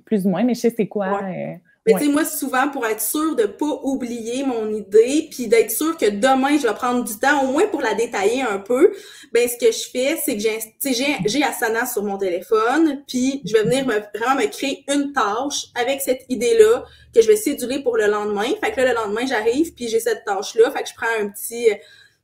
plus ou moins, mais je sais c'est quoi. Ouais. Mais tu Ouais. sais, moi, souvent, pour être sûre de ne pas oublier mon idée, puis d'être sûre que demain, je vais prendre du temps, au moins pour la détailler un peu, ben ce que je fais, c'est que j'ai Asana sur mon téléphone, puis je vais venir vraiment me créer une tâche avec cette idée-là que je vais céduler pour le lendemain. Fait que là, le lendemain, j'arrive, puis j'ai cette tâche-là. Fait que je prends un petit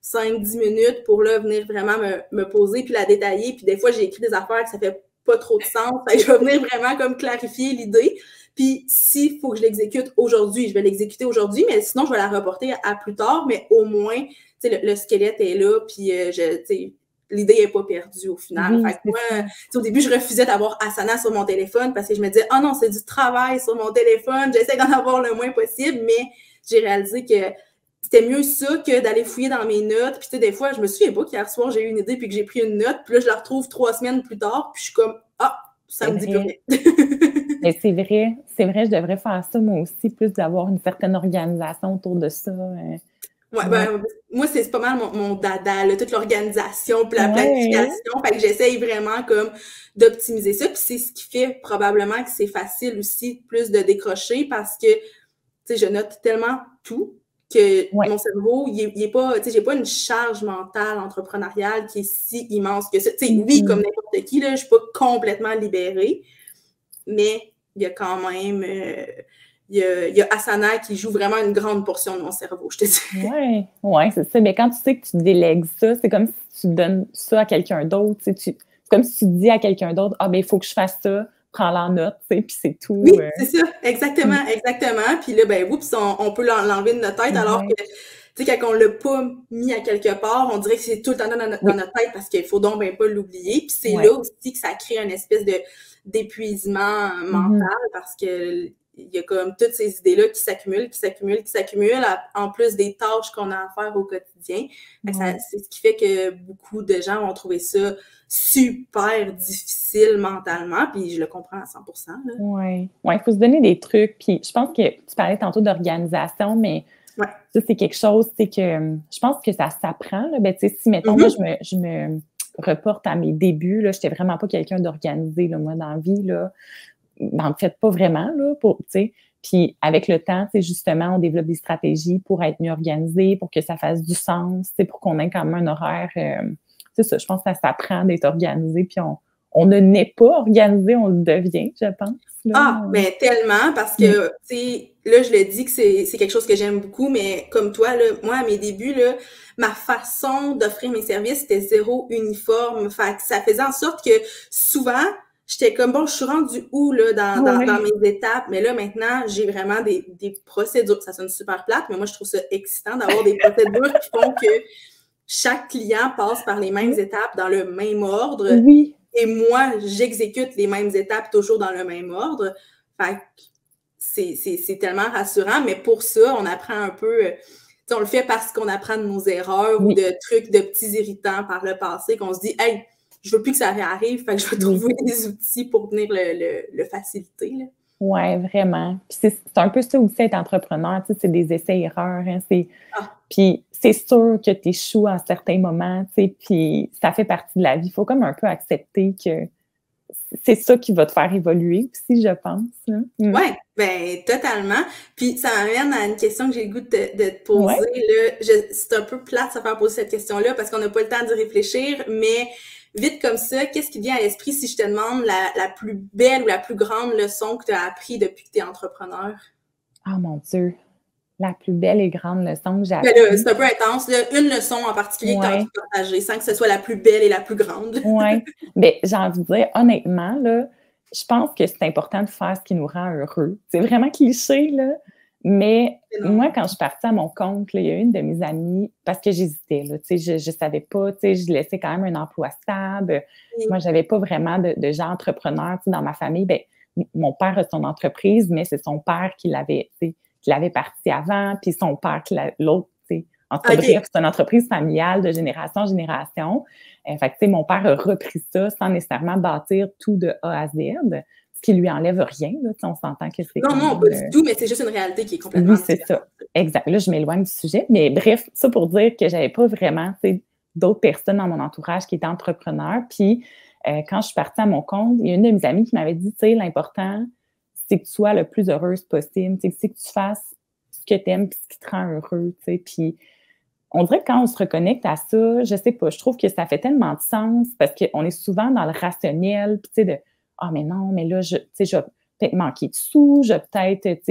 5-10 minutes pour là venir vraiment me poser, puis la détailler. Puis des fois, j'ai écrit des affaires que ça fait pas trop de sens. Fait que je vais venir vraiment comme clarifier l'idée. Puis s'il faut que je l'exécute aujourd'hui, je vais l'exécuter aujourd'hui, mais sinon, je vais la reporter à plus tard, mais au moins, tu sais, le squelette est là, puis l'idée n'est pas perdue au final. Oui, Fait que c'est ça. moi, au début, je refusais d'avoir Asana sur mon téléphone parce que je me disais, non, c'est du travail sur mon téléphone, j'essaie d'en avoir le moins possible, mais j'ai réalisé que c'était mieux ça que d'aller fouiller dans mes notes. Puis tu sais, des fois, je me souviens pas qu'hier soir, j'ai eu une idée puis que j'ai pris une note, puis là, je la retrouve 3 semaines plus tard, puis je suis comme, ça C'est me dit plus vrai. rien. Mais c'est vrai, je devrais faire ça moi aussi, plus d'avoir une certaine organisation autour de ça. Ouais, Ouais. ben, moi, c'est pas mal mon dada, là, toute l'organisation puis la Ouais. planification. Fait que j'essaye vraiment comme d'optimiser ça. Puis c'est ce qui fait probablement que c'est facile aussi plus de décrocher parce que, tu sais, je note tellement tout que Ouais. mon cerveau, il est pas, tu sais, j'ai pas une charge mentale entrepreneuriale qui est si immense que ça. Tu sais, oui, comme Mhm. n'importe qui, là, je suis pas complètement libérée, mais il y a quand même, il y a Asana qui joue vraiment une grande portion de mon cerveau, je te Oui, dirais. ouais, c'est ça. Mais quand tu sais que tu délègues ça, c'est comme si tu donnes ça à quelqu'un d'autre. C'est comme si tu dis à quelqu'un d'autre, ah, ben, il faut que je fasse ça, prends-le en note, puis c'est tout. Oui, c'est ça, exactement, exactement. Puis là, ben, oups, on peut l'enlever de notre tête, alors que, tu sais, quand on l'a pas mis à quelque part, on dirait que c'est tout le temps dans notre tête parce qu'il faut donc ben pas l'oublier. Puis c'est là aussi que ça crée une espèce d'épuisement mental parce que il y a comme toutes ces idées-là qui s'accumulent, en plus des tâches qu'on a à faire au quotidien. C'est ce qui fait que beaucoup de gens vont trouver ça super difficile mentalement, puis je le comprends à 100%. Oui, il faut se donner des trucs. Puis je pense que tu parlais tantôt d'organisation, mais ça, c'est quelque chose, c'est que je pense que ça s'apprend. Ben, tu sais, si, mettons, moi, je me reporte à mes débuts, là, j'étais vraiment pas quelqu'un d'organisé, là, moi, dans la vie, là. En fait, pas vraiment, là, tu sais. Puis avec le temps, c'est justement, on développe des stratégies pour être mieux organisé, pour que ça fasse du sens, pour qu'on ait quand même un horaire. C'est ça, je pense que ça s'apprend d'être organisé, puis on ne naît pas organisé, on le devient, je pense. Là. Ah, mais tellement, parce que, tu sais, là, je le dis que c'est quelque chose que j'aime beaucoup, mais comme toi, là, moi, à mes débuts, là, ma façon d'offrir mes services, c'était zéro uniforme. Fait que ça faisait en sorte que souvent, j'étais comme, bon, je suis rendue où, là, dans mes étapes? Mais là, maintenant, j'ai vraiment des procédures. Ça sonne super plate, mais moi, je trouve ça excitant d'avoir des procédures qui font que chaque client passe par les mêmes étapes dans le même ordre. Oui. Et moi, j'exécute les mêmes étapes toujours dans le même ordre. Fait que c'est tellement rassurant, mais pour ça, on apprend un peu, on le fait parce qu'on apprend de nos erreurs ou de trucs, de petits irritants par le passé, qu'on se dit, hey, je veux plus que ça réarrive, fait que je vais trouver des outils pour venir le faciliter. Oui, vraiment. Puis c'est un peu ça aussi, être entrepreneur, tu sais, c'est des essais-erreurs. Hein, Puis c'est sûr que tu échoues à certains moments, tu sais, puis ça fait partie de la vie. Il faut comme un peu accepter que c'est ça qui va te faire évoluer aussi, je pense. Hein. Oui, ben totalement. Puis ça m'amène à une question que j'ai le goût de te poser. Là. C'est un peu plate de se faire poser cette question-là parce qu'on n'a pas le temps d'y réfléchir, mais vite comme ça, qu'est-ce qui vient à l'esprit si je te demande la plus belle ou la plus grande leçon que tu as appris depuis que tu es entrepreneur? Oh mon Dieu! La plus belle et grande leçon que j'ai appris. Ben là, c'est un peu intense. Là. Une leçon en particulier que tu as envie de partager sans que ce soit la plus belle et la plus grande. Oui. Bien, j'ai envie de dire, honnêtement, là, je pense que c'est important de faire ce qui nous rend heureux. C'est vraiment cliché, là. Mais moi, quand je suis partie à mon compte, là, il y a une de mes amies, parce que j'hésitais, là, je ne savais pas, je laissais quand même un emploi stable. Moi, je n'avais pas vraiment de gens entrepreneurs dans ma famille. Bien, mon père a son entreprise, mais c'est son père qui l'avait parti avant, puis son père, l'autre, en tout cas, bref, c'est une entreprise familiale de génération en génération. Fait que, mon père a repris ça sans nécessairement bâtir tout de A à Z, ce qui lui enlève rien. Là, on s'entend que c'est. Non, pas du tout, mais c'est juste une réalité qui est complètement. Oui, c'est ça. Exact. Là, je m'éloigne du sujet. Mais bref, ça pour dire que j'avais pas vraiment d'autres personnes dans mon entourage qui étaient entrepreneurs. Puis, quand je suis partie à mon compte, il y a une de mes amies qui m'avait dit, l'important, c'est que tu sois le plus heureuse possible. C'est que tu fasses ce que tu aimes et ce qui te rend heureux. Puis, on dirait que quand on se reconnecte à ça, je sais pas, je trouve que ça fait tellement de sens parce qu'on est souvent dans le rationnel, puis mais non, mais là, je vais peut-être manquer de sous, je vais peut-être,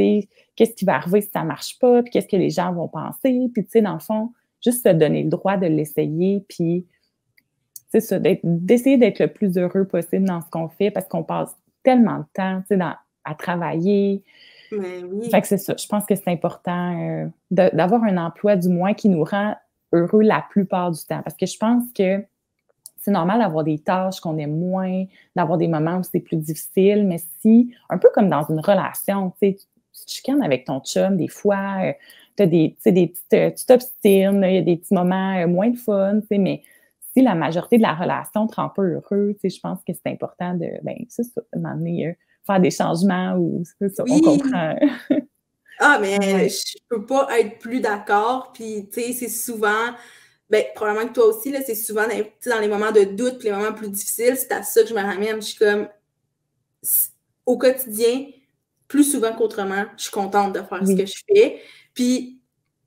qu'est-ce qui va arriver si ça marche pas, puis qu'est-ce que les gens vont penser, puis dans le fond, juste se donner le droit de l'essayer, puis c'est ça, d'essayer d'être le plus heureux possible dans ce qu'on fait parce qu'on passe tellement de temps, à travailler. Mais oui. Fait que c'est ça. Je pense que c'est important d'avoir un emploi, du moins, qui nous rend heureux la plupart du temps. Parce que je pense que c'est normal d'avoir des tâches qu'on aime moins, d'avoir des moments où c'est plus difficile, mais si, un peu comme dans une relation, tu te chicanes avec ton chum, des fois, tu t'obstines, il y a des petits moments moins de fun, mais si la majorité de la relation te rend pas heureux, je pense que c'est important de, c'est ça, de m'amener faire des changements ou c'est ça, on comprend. Ah, mais je peux pas être plus d'accord. Puis, c'est souvent, probablement que toi aussi, là, c'est souvent dans les moments de doute, puis les moments plus difficiles, c'est à ça que je me ramène. Je suis comme, au quotidien, plus souvent qu'autrement, je suis contente de faire ce que je fais. Puis,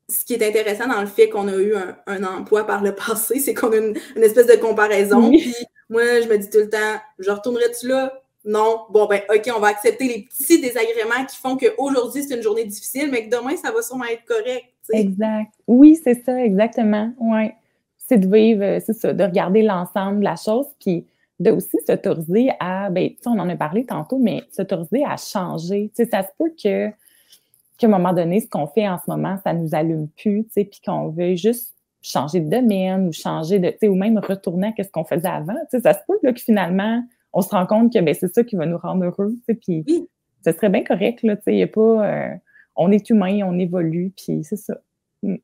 ce qui est intéressant dans le fait qu'on a eu un emploi par le passé, c'est qu'on a une espèce de comparaison. Puis, moi, je me dis tout le temps, je retournerais-tu là? Non, bon, ben, OK, on va accepter les petits désagréments qui font qu'aujourd'hui, c'est une journée difficile, mais que demain, ça va sûrement être correct, tu sais. Exact. Oui, c'est ça, exactement. Ouais. C'est de vivre, c'est ça, de regarder l'ensemble de la chose, puis de aussi s'autoriser à, ben, tu sais, on en a parlé tantôt, mais s'autoriser à changer. Tu sais, ça se peut qu'à un moment donné, ce qu'on fait en ce moment, ça nous allume plus, tu sais, puis qu'on veut juste changer de domaine ou changer de, tu sais, ou même retourner à ce qu'on faisait avant. Tu sais, ça se peut là, que finalement, on se rend compte que ben, c'est ça qui va nous rendre heureux, tu sais, puis Oui, ce serait bien correct, là, tu sais, il y a pas... on est humain, on évolue, puis c'est ça. Mm.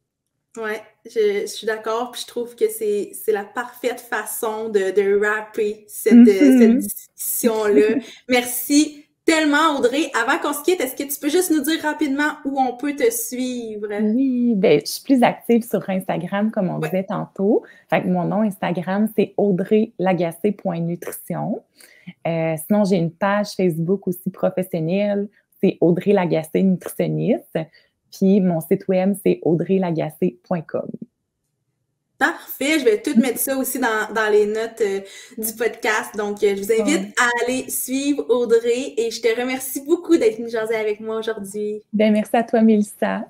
ouais, je suis d'accord, puis je trouve que c'est la parfaite façon de wrapper cette Mhm. discussion-là. Merci tellement, Audrey. Avant qu'on se quitte, est-ce que tu peux juste nous dire rapidement où on peut te suivre? Oui, ben, je suis plus active sur Instagram, comme on Ouais, disait tantôt. Fait que mon nom Instagram, c'est audreylagacé.nutrition. Sinon, j'ai une page Facebook aussi professionnelle, c'est Audrey Lagacé nutritionniste. Puis mon site web, c'est audreylagacé.com. parfait. Je vais tout mettre ça aussi dans les notes du podcast. Donc, je vous invite Ouais. à aller suivre Audrey et je te remercie beaucoup d'être venue jaser avec moi aujourd'hui. Ben, merci à toi, Mélissa.